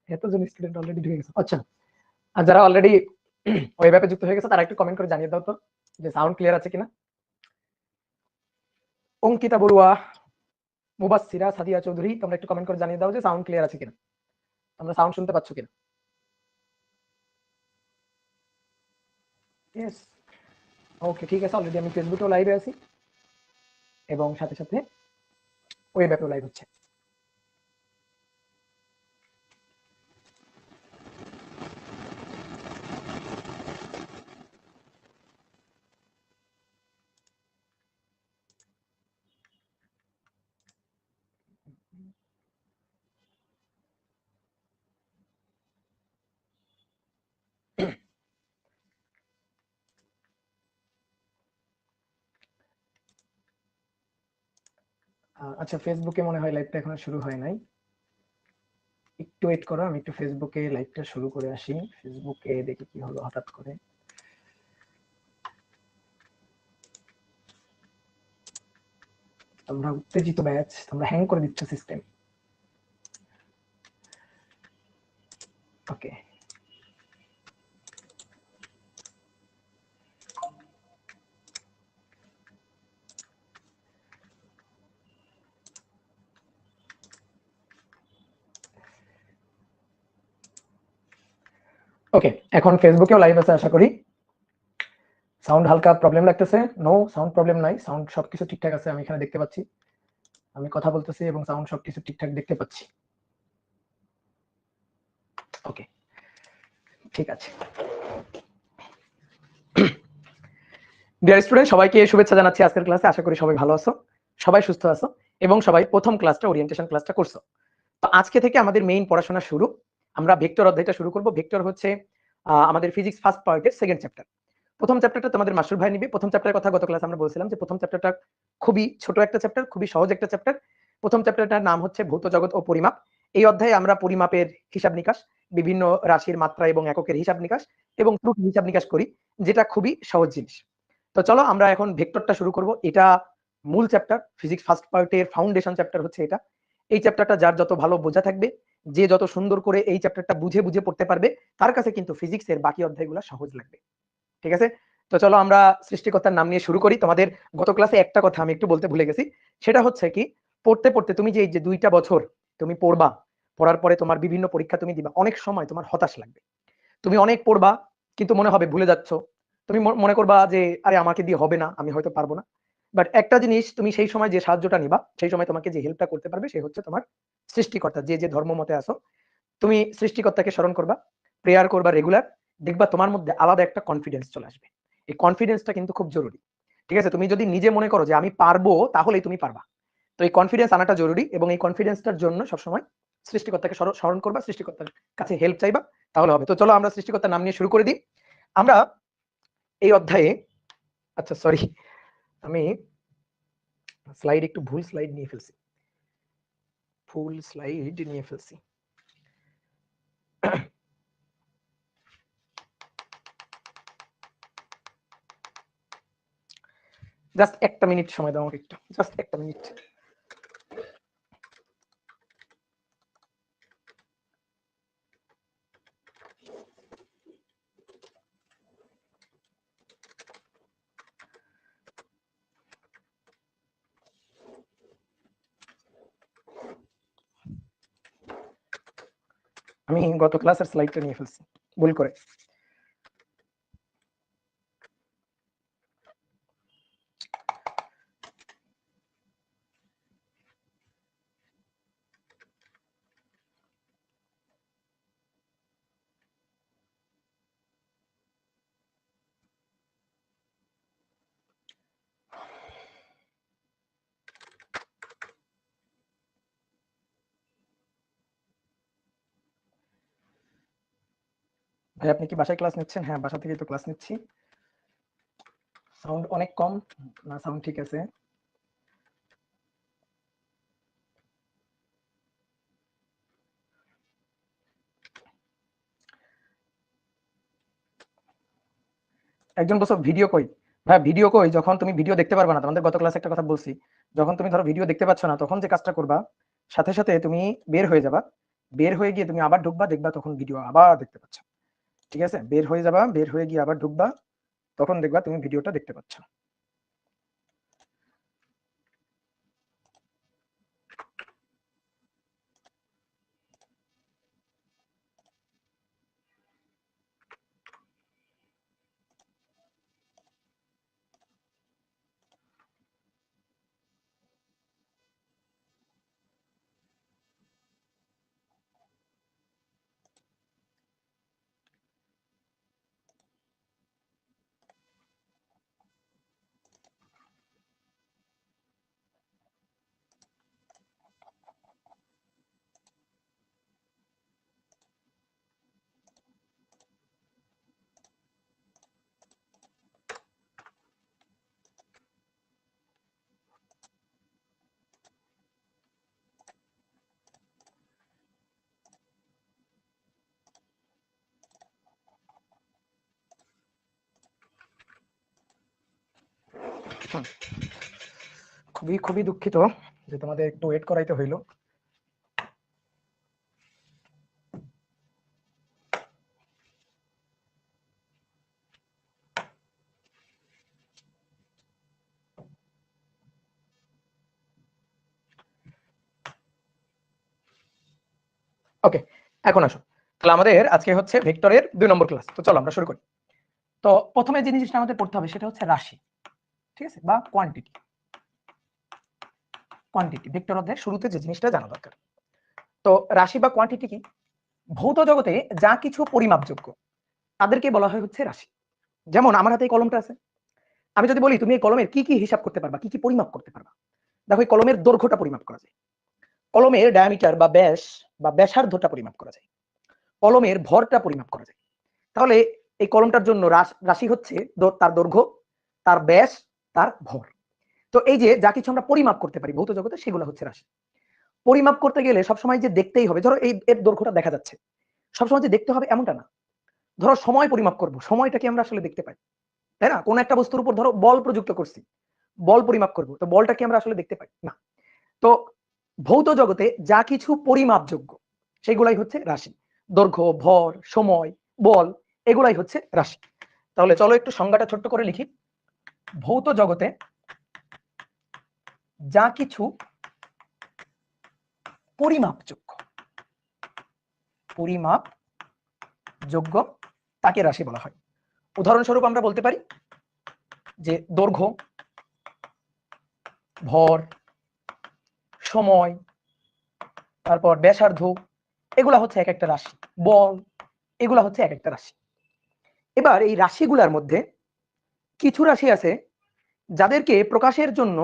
এতজন student already ঢুকে গেছে। আচ্ছা, আর যারা অলরেডি ওয়েব অ্যাপে যুক্ত হয়ে গেছে তারা একটু কমেন্ট করে জানিয়ে দাও তো যে সাউন্ড ক্লিয়ার আছে কিনা। অঙ্কিতা বড়ুয়া, মুবাসসিরা, সাদিয়া চৌধুরী, তোমরা একটু কমেন্ট করে জানিয়ে দাও যে সাউন্ড ক্লিয়ার আছে কিনা, তোমরা সাউন্ড শুনতে পাচ্ছ কিনা। ইয়েস, ওকে, ঠিক আছে। অলরেডি আমি ফেসবুকেও লাইভে আছি এবং সাথে সাথে ওয়েব অ্যাপেও লাইভ হচ্ছে। আচ্ছা, ফেসবুকে মনে হয় লাইভটা এখনো শুরু হয় নাই, একটু ওয়েট করো, আমি একটু ফেসবুকে লাইভটা শুরু করে আসি। ফেসবুকে দেখি কি হলো হঠাৎ করে। তোমরা উত্তেজিত ব্যাচ, তোমরা হ্যাং করে দিচ্ছ সিস্টেম। ওকে, ওকে, এখন ফেসবুকেও লাইভ আছে আশা করি। সাউন্ড হালকা প্রবলেম লাগতেছে? নো, সাউন্ড প্রবলেম নাই, সাউন্ড সবকিছু ঠিকঠাক আছে। আমি এখানে দেখতে পাচ্ছি, আমি কথা বলতেছি এবং সাউন্ড সবকিছু ঠিকঠাক দেখতে পাচ্ছি। ওকে, ঠিক আছে। ডিয়ার স্টুডেন্ট, সবাইকে শুভেচ্ছা জানাচ্ছি আজকের ক্লাসে। আশা করি সবাই ভালো আছো, সবাই সুস্থ আছো এবং সবাই প্রথম ক্লাসটা, ওরিয়েন্টেশন ক্লাসটা করছো। তো আজকে থেকে আমাদের মেইন পড়াশোনা শুরু। আমরা ভেক্টর অধ্যায়টা শুরু করব। ভেক্টর হচ্ছে আমাদের ফিজিক্স ফার্স্ট পার্টের সেকেন্ড চ্যাপ্টার। প্রথম চ্যাপ্টারটা তোমাদের মাসুর ভাই নিবে। প্রথম চ্যাপ্টারের কথা গত ক্লাসে আমরা বলছিলাম যে প্রথম চ্যাপ্টারটা খুবই ছোট একটা চ্যাপ্টার, খুবই সহজ একটা চ্যাপ্টার। প্রথম চ্যাপ্টারটার নাম হচ্ছে ভৌত জগৎ ও পরিমাপ। এই অধ্যায়ে আমরা পরিমাপের হিসাব নিকাশ, বিভিন্ন রাশির মাত্রা এবং এককের হিসাব নিকাশ এবং ত্রুটি হিসাব নিকাশ করি, যেটা খুবই সহজ জিনিস। তো চলো আমরা এখন ভেক্টরটা শুরু করব। এটা মূল চ্যাপ্টার, ফিজিক্স ফার্স্ট পার্টের ফাউন্ডেশন চ্যাপ্টার হচ্ছে এটা। এই চ্যাপ্টারটা যার যত ভালো বোঝা থাকবে, যে যত সুন্দর করে এই চ্যাপ্টারটা বুঝে বুঝে পড়তে পারবে, তার কাছে কিন্তু ফিজিক্সের বাকি অধ্যায়গুলো সহজ লাগবে। ঠিক আছে? তো চলো আমরা সৃষ্টিকর্তার নাম নিয়ে শুরু করি। তোমাদের গত ক্লাসে একটা কথা আমি একটু বলতে ভুলে গেছি। সেটা হচ্ছে কি, পড়তে পড়তে তুমি যে এই যে ২টা বছর তুমি পড়বা, পড়ার পরে তোমার বিভিন্ন পরীক্ষা তুমি দিবা, অনেক সময় তোমার হতাশ লাগবে। তুমি অনেক পড়বা কিন্তু মনে হবে ভুলে যাচ্ছ। তুমি মনে করবা যে আরে আমাকে দিয়ে হবে না, আমি হয়তো পারবো না। বাট একটা জিনিস, তুমি সেই সময় যে সাহায্যটা নিবা, সেই সময় তোমাকে যে হেল্পটা করতে পারবে সে হচ্ছে তোমার সৃষ্টিকর্তা। যে যে ধর্ম মতে আসো, তুমি সৃষ্টিকর্তাকে স্মরণ করবা, প্রেয়ার করবা রেগুলার, দেখবা তোমার মধ্যে আলাদা একটা কনফিডেন্স চলে আসবে। এই কনফিডেন্সটা কিন্তু খুব জরুরি। ঠিক আছে? তুমি যদি নিজে মনে করো যে আমি পারবো, তাহলেই তুমি পারবা। তো এই কনফিডেন্স আনাটা জরুরি এবং এই কনফিডেন্সটার জন্য সবসময় সৃষ্টিকর্তাকে স্মরণ করবা, সৃষ্টিকর্তার কাছে হেল্প চাইবা, তাহলে হবে। তো চলো আমরা সৃষ্টিকর্তার নাম নিয়ে শুরু করে দিই। আমরা এই অধ্যায়ে, আচ্ছা সরি, আমি স্লাইড একটু ভুল স্লাইড নিয়ে ফেলছি, ফুল স্লাইড নিয়ে ফেলছি। জাস্ট একটা মিনিট সময় দাও আমাকে, একটু জাস্ট একটা মিনিট। আমি গত ক্লাসের স্লাইডটা নিয়ে ফেলছি ভুল করে। ভাই আপনি কি বাসায় ক্লাস নিচ্ছেন? হ্যাঁ, বাসা থেকেই তো ক্লাস নিচ্ছি। সাউন্ড অনেক কম না? সাউন্ড ঠিক আছে? একজন বলছো ভিডিও কই? ভাই ভিডিও কই? যখন তুমি ভিডিও দেখতে পারবে না, তোমাদের গত ক্লাসে একটা কথা বলছি, যখন তুমি ধরো ভিডিও দেখতে পাচ্ছ না, তখন যে কাজটা করবা সাথে সাথে তুমি বের হয়ে যাবা, বের হয়ে গিয়ে তুমি আবার ঢুকবা, দেখবা তখন ভিডিও আবার দেখতে পাচ্ছ। ঠিক আছে, বের হয়ে যাবা, বের হয়ে গিয়ে আবার ঢুকবা, তখন দেখবা তুমি ভিডিওটা দেখতে পাচ্ছ। খুবই খুবই দুঃখিত যে তোমাদের একটু ওয়েট করাইতে হইলো। ওকে, এখন আসো, তাহলে আমাদের আজকে হচ্ছে ভেক্টরের 2 নম্বর ক্লাস। তো চলো আমরা শুরু করি। তো প্রথমে যে জিনিসটা আমাদের পড়তে হবে সেটা হচ্ছে রাশি, ঠিক আছে, বা কোয়ান্টিটি। কোয়ান্টিটি ভেক্টর অধ্যায়ের শুরুতে যে জিনিসটা জানা দরকার। তো রাশি বা কোয়ান্টিটি কি? ভৌত জগতে যা কিছু পরিমাপযোগ্য তাদেরকে বলা হয় হচ্ছে রাশি। যেমন আমার হাতে এই কলমটা আছে, আমি যদি বলি তুমি এই কলমের কি কি হিসাব করতে পারবা, কি কি পরিমাপ করতে পারবা, দেখো এই কলমের দৈর্ঘ্যটা পরিমাপ করা যায়, কলমের ডায়ামিটার বা ব্যাস বা ব্যাসার্ধটা পরিমাপ করা যায়, কলমের ভরটা পরিমাপ করা যায়। তাহলে এই কলমটার জন্য রাশি হচ্ছে তার দৈর্ঘ্য, তার ব্যাস, তার ভর। তো এই যে যা কিছু আমরা পরিমাপ করতে পারি ভৌত জগতে সেগুলো হচ্ছে রাশি। পরিমাপ করতে গেলে সবসময় যে দেখতেই হবে, ধরো এই এর দৈর্ঘ্যটা দেখা যাচ্ছে, সবসময় যে দেখতে হবে এমনটা না। ধরো সময় পরিমাপ করব, সময়টা কি আমরা আসলে দেখতে পাই, তাই না? কোন একটা বস্তুর উপর ধরো বল প্রযুক্ত করছি, বল পরিমাপ করব, তো বলটা কি আমরা আসলে দেখতে পাই না। তো ভৌত জগতে যা কিছু পরিমাপযোগ্য সেগুলাই হচ্ছে রাশি। দৈর্ঘ্য, ভর, সময়, বল, এগুলাই হচ্ছে রাশি। তাহলে চলো একটু সংজ্ঞাটা ছোট্ট করে লিখি। ভৌত জগতে যা কিছু পরিমাপযোগ্য, পরিমাপযোগ্য তাকে রাশি বলা হয়। উদাহরণস্বরূপ আমরা বলতে পারি যে দৈর্ঘ্য, ভর, সময়, তারপর ব্যাসার্ধ, এগুলা হচ্ছে এক একটা রাশি, বল, এগুলা হচ্ছে এক একটা রাশি। এবার এই রাশিগুলার মধ্যে কিছু রাশি আছে যাদেরকে প্রকাশের জন্য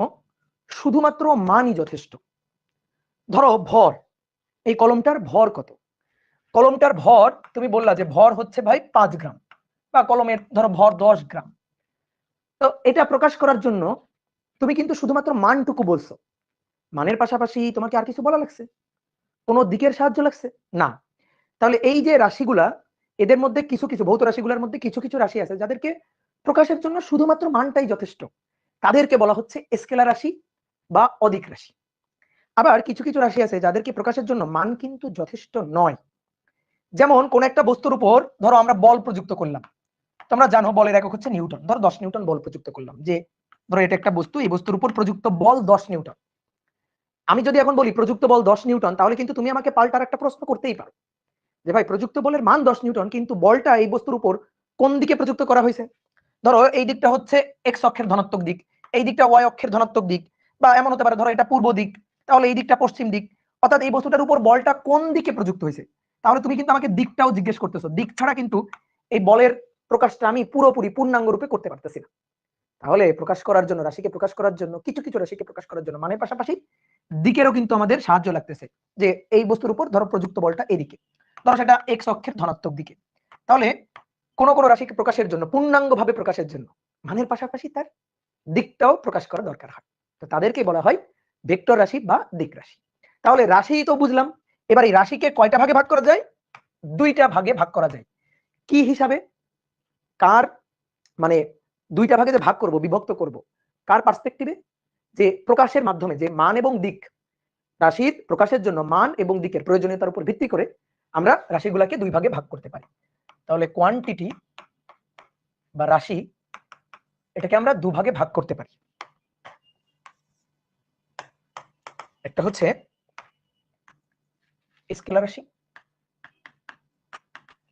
শুধুমাত্র মানই যথেষ্ট। ধরো ভর, এই কলমটার ভর কত, কলমটার ভর তুমি বললা যে ভর হচ্ছে ভাই 5 গ্রাম, বা কলমের ধরো ভর 10 গ্রাম। তো এটা প্রকাশ করার জন্য তুমি কিন্তু শুধুমাত্র মানটুকু বলছো, মানের পাশাপাশি তোমাকে আর কিছু বলা লাগছে, কোনো দিকের সাহায্য লাগছে না। তাহলে এই যে রাশিগুলা, এদের মধ্যে কিছু কিছু ভৌত রাশিগুলোর মধ্যে কিছু কিছু রাশি আছে যাদেরকে প্রকাশের জন্য শুধুমাত্র মানটাই যথেষ্ট, তাদেরকে বলা হচ্ছে স্কেলার রাশি বা অদিক রাশি। আবার কিছু কিছু রাশি আছে যাদেরকে প্রকাশের জন্য মান কিন্তু যথেষ্ট নয়। যেমন কোন একটা বস্তুর উপর ধরো আমরা বল প্রযুক্ত করলাম, তোমরা জানো বলের একক হচ্ছে নিউটন, ধরো 10 নিউটন বল প্রযুক্ত করলাম, যে ধরো এটা একটা বস্তু, এই বস্তুর উপর প্রযুক্ত বল 10 নিউটন। আমি যদি এখন বলি প্রযুক্ত বল 10 নিউটন, তাহলে কিন্তু তুমি আমাকে পাল্টার একটা প্রশ্ন করতেই পারো যে ভাই প্রযুক্ত বলের মান 10 নিউটন, কিন্তু বলটা এই বস্তুর উপর কোন দিকে প্রযুক্ত করা হয়েছে। ধরো এই দিকটা হচ্ছে এক্স অক্ষের ধনাত্মক দিক, এই দিকটা ওয়াই অক্ষের ধনাত্মক দিক, বা এমন হতে পারে ধরো এটা পূর্ব দিক, তাহলে এই দিকটা পশ্চিম দিক। অর্থাৎ এই বস্তুটার উপর বলটা কোন দিকে প্রযুক্ত হয়েছে, তাহলে তুমি কিন্তু আমাকে দিকটাও জিজ্ঞেস করতেছো। দিক ছাড়া কিন্তু এই বলের প্রকাশটা আমি পুরোপুরি পূর্ণাঙ্গ রূপে করতে পারতেছি না। তাহলে প্রকাশ করার জন্য, রাশিকে প্রকাশ করার জন্য, কিছু কিছু রাশিকে প্রকাশ করার জন্য মানের পাশাপাশি দিকেরও কিন্তু আমাদের সাহায্য লাগতেছে। যে এই বস্তুর উপর ধরো প্রযুক্ত বলটা এদিকে, ধরো সেটা এক্স অক্ষের ধনাত্মক দিকে, তাহলে কোন কোন রাশিকে প্রকাশের জন্য, পূর্ণাঙ্গ ভাবে প্রকাশের জন্য মানের পাশাপাশি তার দিকটাও প্রকাশ করা দরকার হয়। তো তাদেরকে বলা হয় ভেক্টর রাশি বা দিক রাশি। তাহলে রাশি তো বুঝলাম, এবার এই রাশিকে কয়টা ভাগে ভাগ করা যায়? 2টা ভাগে ভাগ করা যায়। কি হিসাবে? কার মানে 2টা ভাগে যে ভাগ করব, বিভক্ত করব, কার পার্সপেক্টিভে? যে প্রকাশের মাধ্যমে যে মান এবং দিক রাশির প্রকাশের জন্য মান এবং দিকের প্রয়োজনীয়তার উপর ভিত্তি করে আমরা রাশিগুলোকে দুই ভাগে ভাগ করতে পারি। তাহলে কোয়ান্টিটি বা রাশি এটাকে আমরা দুভাগে ভাগ করতে পারি। একটা হচ্ছে স্কেলার রাশি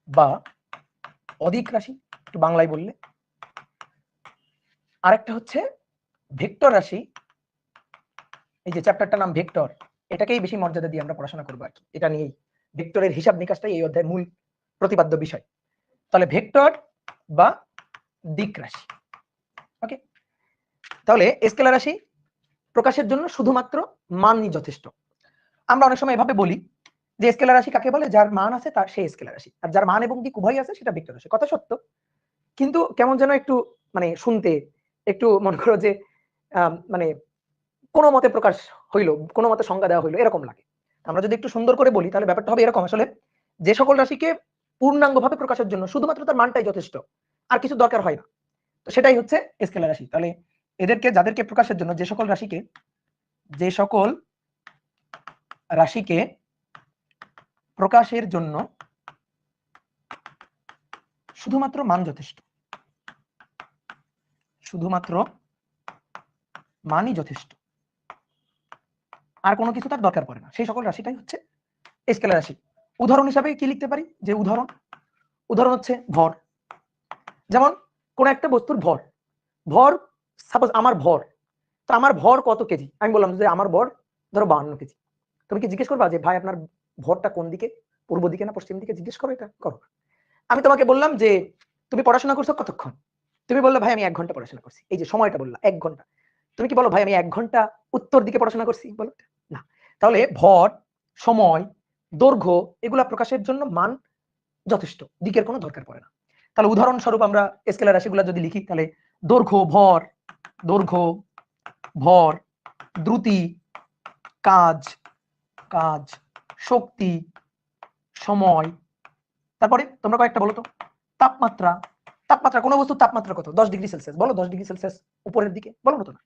বা অদিক রাশি একটু বাংলায় বললে, আরেকটা হচ্ছে ভেক্টর রাশি। এই যে চ্যাপ্টারটার নাম ভেক্টর, এটাকেই বেশি মর্যাদা দিয়ে আমরা পড়াশোনা করবো আর কি। এটা নিয়েই ভেক্টরের হিসাব নিকাশটাই এই অধ্যায়ের মূল প্রতিপাদ্য বিষয়। তাহলে ভেক্টর বা দিক রাশি। ওকে, তাহলে স্কেলার রাশি প্রকাশের জন্য শুধুমাত্র মানই যথেষ্ট। আমরা অনেক সময় এভাবে বলি যে স্কেলার রাশি কাকে বলে, যার মান আছে তার সেই স্কেলার রাশি, আর যার মান এবং দিক উভয় আছে সেটা ভেক্টর রাশি। কথা সত্য, কিন্তু কেমন যেন একটু মানে শুনতে একটু মনে করো যে মানে কোনো মতে প্রকাশ হইলো, কোনো মতে সংজ্ঞা দেওয়া হইলো এরকম লাগে। আমরা যদি একটু সুন্দর করে বলি তাহলে ব্যাপারটা হবে এরকম, আসলে যে সকল রাশিকে পূর্ণাঙ্গভাবে প্রকাশের জন্য শুধুমাত্র তার মানটাই যথেষ্ট, আর কিছু দরকার হয় না, তো সেটাই হচ্ছে স্কেলার রাশি। তাহলে এদেরকে, যাদেরকে প্রকাশের জন্য, যে সকল রাশিকে প্রকাশের জন্য শুধুমাত্র মান যথেষ্ট, শুধুমাত্র মানই যথেষ্ট, আর কোনো কিছু তার দরকার পড়ে না, সেই সকল রাশিটাই হচ্ছে স্কেলার রাশি। উদাহরণ হিসাবে কি লিখতে পারি, যে উদাহরণ হচ্ছে ভর। যেমন কোন একটা বস্তুর ভর সাপোজ আমার ভর, তো আমার ভর কত কেজি, আমি বললাম যে আমার ভর ধরো 52 কেজি। তুমি কি জিজ্ঞেস করবা যে ভাই আপনার ভরটা কোন দিকে, পূর্ব দিকে না পশ্চিম দিকে? জিজ্ঞেস করো, এটা করো। আমি তোমাকে বললাম যে তুমি পড়াশোনা করছো কতক্ষণ, তুমি বললে ভাই আমি 1 ঘন্টা পড়াশোনা করছি, এই যে সময়টা বললা 1 ঘন্টা, তুমি কি বলো ভাই আমি 1 ঘন্টা উত্তর দিকে পড়াশোনা করছি? বলো না। তাহলে ভর, সময়, দৈর্ঘ্য এগুলা প্রকাশের জন্য মান যথেষ্ট, দিকের কোনো দরকার পড়ে না। তাহলে উদাহরণস্বরূপ আমরা স্কেলার রাশিগুলো যদি লিখি, তাহলে দৈর্ঘ্য ভর, দ্রুতি, কাজ, শক্তি, সময়, তারপরে তোমরা কয়েকটা বলো তো। তাপমাত্রা, কোন বস্তুর তাপমাত্রা কত? 10 ডিগ্রি সেলসিয়াস, বলো 10 ডিগ্রি সেলসিয়াস উপরের দিকে, বলো তো না।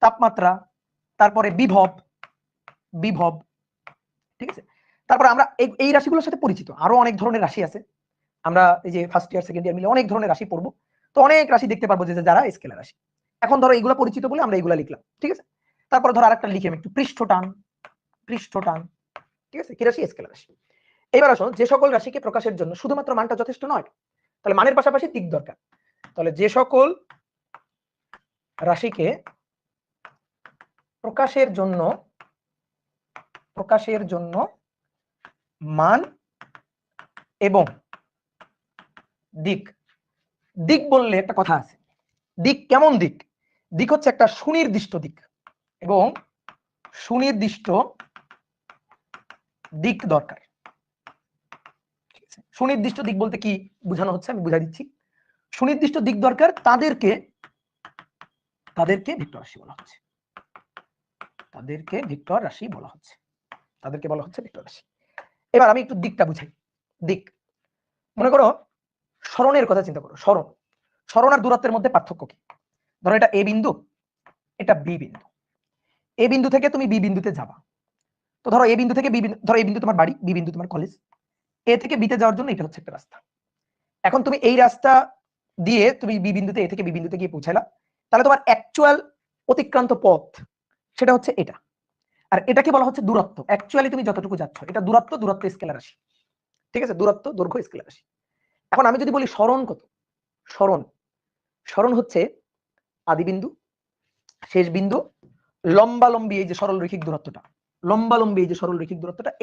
তাপমাত্রা, তারপরে বিভব, ঠিক আছে। তারপরে আমরা এই রাশিগুলোর সাথে পরিচিত আরো অনেক ধরনের রাশি আছে, আমরা এই যে ফার্স্ট ইয়ার সেকেন্ড ইয়ার মিলে অনেক ধরনের রাশি পড়বো, তো অনেক রাশি দেখতে পারবো যে যারা স্কেলার রাশি। এখন ধরো এইগুলা পরিচিত বলে আমরা এইগুলা লিখলাম, ঠিক আছে। তারপরে ধরো আরেকটা লিখি আমি একটু, পৃষ্ঠটান, ঠিক আছে, কি রাশি? স্কেলার রাশি। এবার আসো, যে সকল রাশিকে প্রকাশের জন্য শুধুমাত্র মানটা যথেষ্ট নয়, তাহলে মানের পাশাপাশি দিক দরকার। তাহলে যে সকল রাশিকে প্রকাশের জন্য মান এবং দিক বললে একটা কথা আছে, দিক কেমন দিক? দিক হচ্ছে একটা সুনির্দিষ্ট দিক, এবং সুনির্দিষ্ট দিক দরকার। সুনির্দিষ্ট দিক বলতে কি বোঝানো হচ্ছে আমি বুঝাই দিচ্ছি। সুনির্দিষ্ট দিক দরকার, তাদেরকে ভেক্টর রাশি বলা হচ্ছে, তাদেরকে বলা হচ্ছে ভেক্টর রাশি। এবার আমি একটু দিকটা বুঝাই। দিক, মনে করো সরণের কথা চিন্তা করো, সরণ আর দূরত্বের মধ্যে পার্থক্য কি? ধরো এটা এ বিন্দু, এটা বি বিন্দু, এ বিন্দু থেকে তুমি বি বিন্দুতে যাবা, তো ধরো এ বিন্দু থেকে বি বিন্দু, ধরো এ বিন্দু তোমার বাড়ি, বি বিন্দু তোমার কলেজ, এ থেকে বিতে যাওয়ার জন্য এটা হচ্ছে একটা রাস্তা। এখন তুমি এই রাস্তা দিয়ে তুমি বি বিন্দুতে, এ থেকে বি বিন্দুতে গিয়ে পৌঁছাইলা, তাহলে তোমার অ্যাকচুয়াল অতিক্রান্ত পথ সেটা হচ্ছে এটা, আর এটাকে বলা হচ্ছে দূরত্ব। অ্যাকচুয়ালি তুমি যতটুকু যাচ্ছ এটা দূরত্ব স্কেলার রাশি, ঠিক আছে, দূরত্ব দৈর্ঘ্য স্কেলার রাশি। এখন আমি যদি বলি সরণ কত, সরণ হচ্ছে আদি বিন্দু, শেষ বিন্দু, লম্বালম্বি এই যে সরল রৈখিক দূরত্বটা,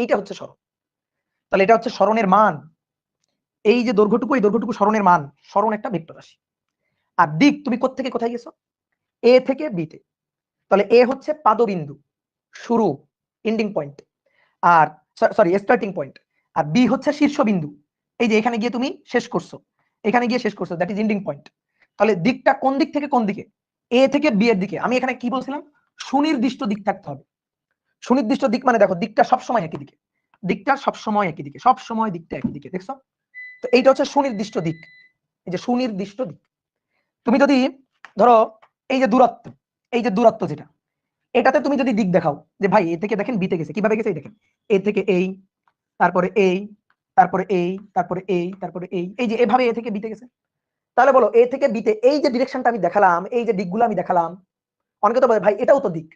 এইটা হচ্ছে সরণ। তাহলে এটা হচ্ছে সরণের মান, এই যে দৈর্ঘ্যটুকু, এই দৈর্ঘ্যটুকু সরণের মান। সরণ একটা ভেক্টর রাশি। আর দিক, তুমি কোত্থেকে কোথায় গেছো? এ থেকে বিতে, তাহলে এ হচ্ছে পাদবিন্দু, শুরু, এন্ডিং পয়েন্ট, আর সরি স্টার্টিং পয়েন্ট, আর বি হচ্ছে শীর্ষবিন্দু, এই যে এখানে গিয়ে তুমি শেষ করছো, দ্যাট ইজ এন্ডিং পয়েন্ট। তাহলে দিকটা কোন দিক থেকে কোন দিকে? এ থেকে বি এর দিকে। আমি এখানে কি বলছিলাম? সুনির্দিষ্ট দিক থাকতে হবে। সুনির্দিষ্ট দিক মানে দেখো দিকটা সবসময় একই দিকে, সবসময় দিকটা একই দিকে, দেখছো? তো এইটা হচ্ছে সুনির্দিষ্ট দিক, এই যে সুনির্দিষ্ট দিক। তুমি যদি ধরো এই যে দূরত্ব যেটা, এটাতে তুমি যদি দিক দেখাও যে ভাই এ থেকে দেখেন বিতে গেছে, কিভাবে গেছে এই দেখেন, এ থেকে এই, তারপরে এই, তারপরে এই, তারপরে এই, তারপরে এই যে এভাবে এ থেকে বিতে গেছে। তাহলে বলো এ থেকে বিতে এই যে ডিরেকশনটা আমি দেখালাম, এই যে দিকগুলো আমি দেখালাম, অনেকে তো বলে ভাই এটাও তো দিক,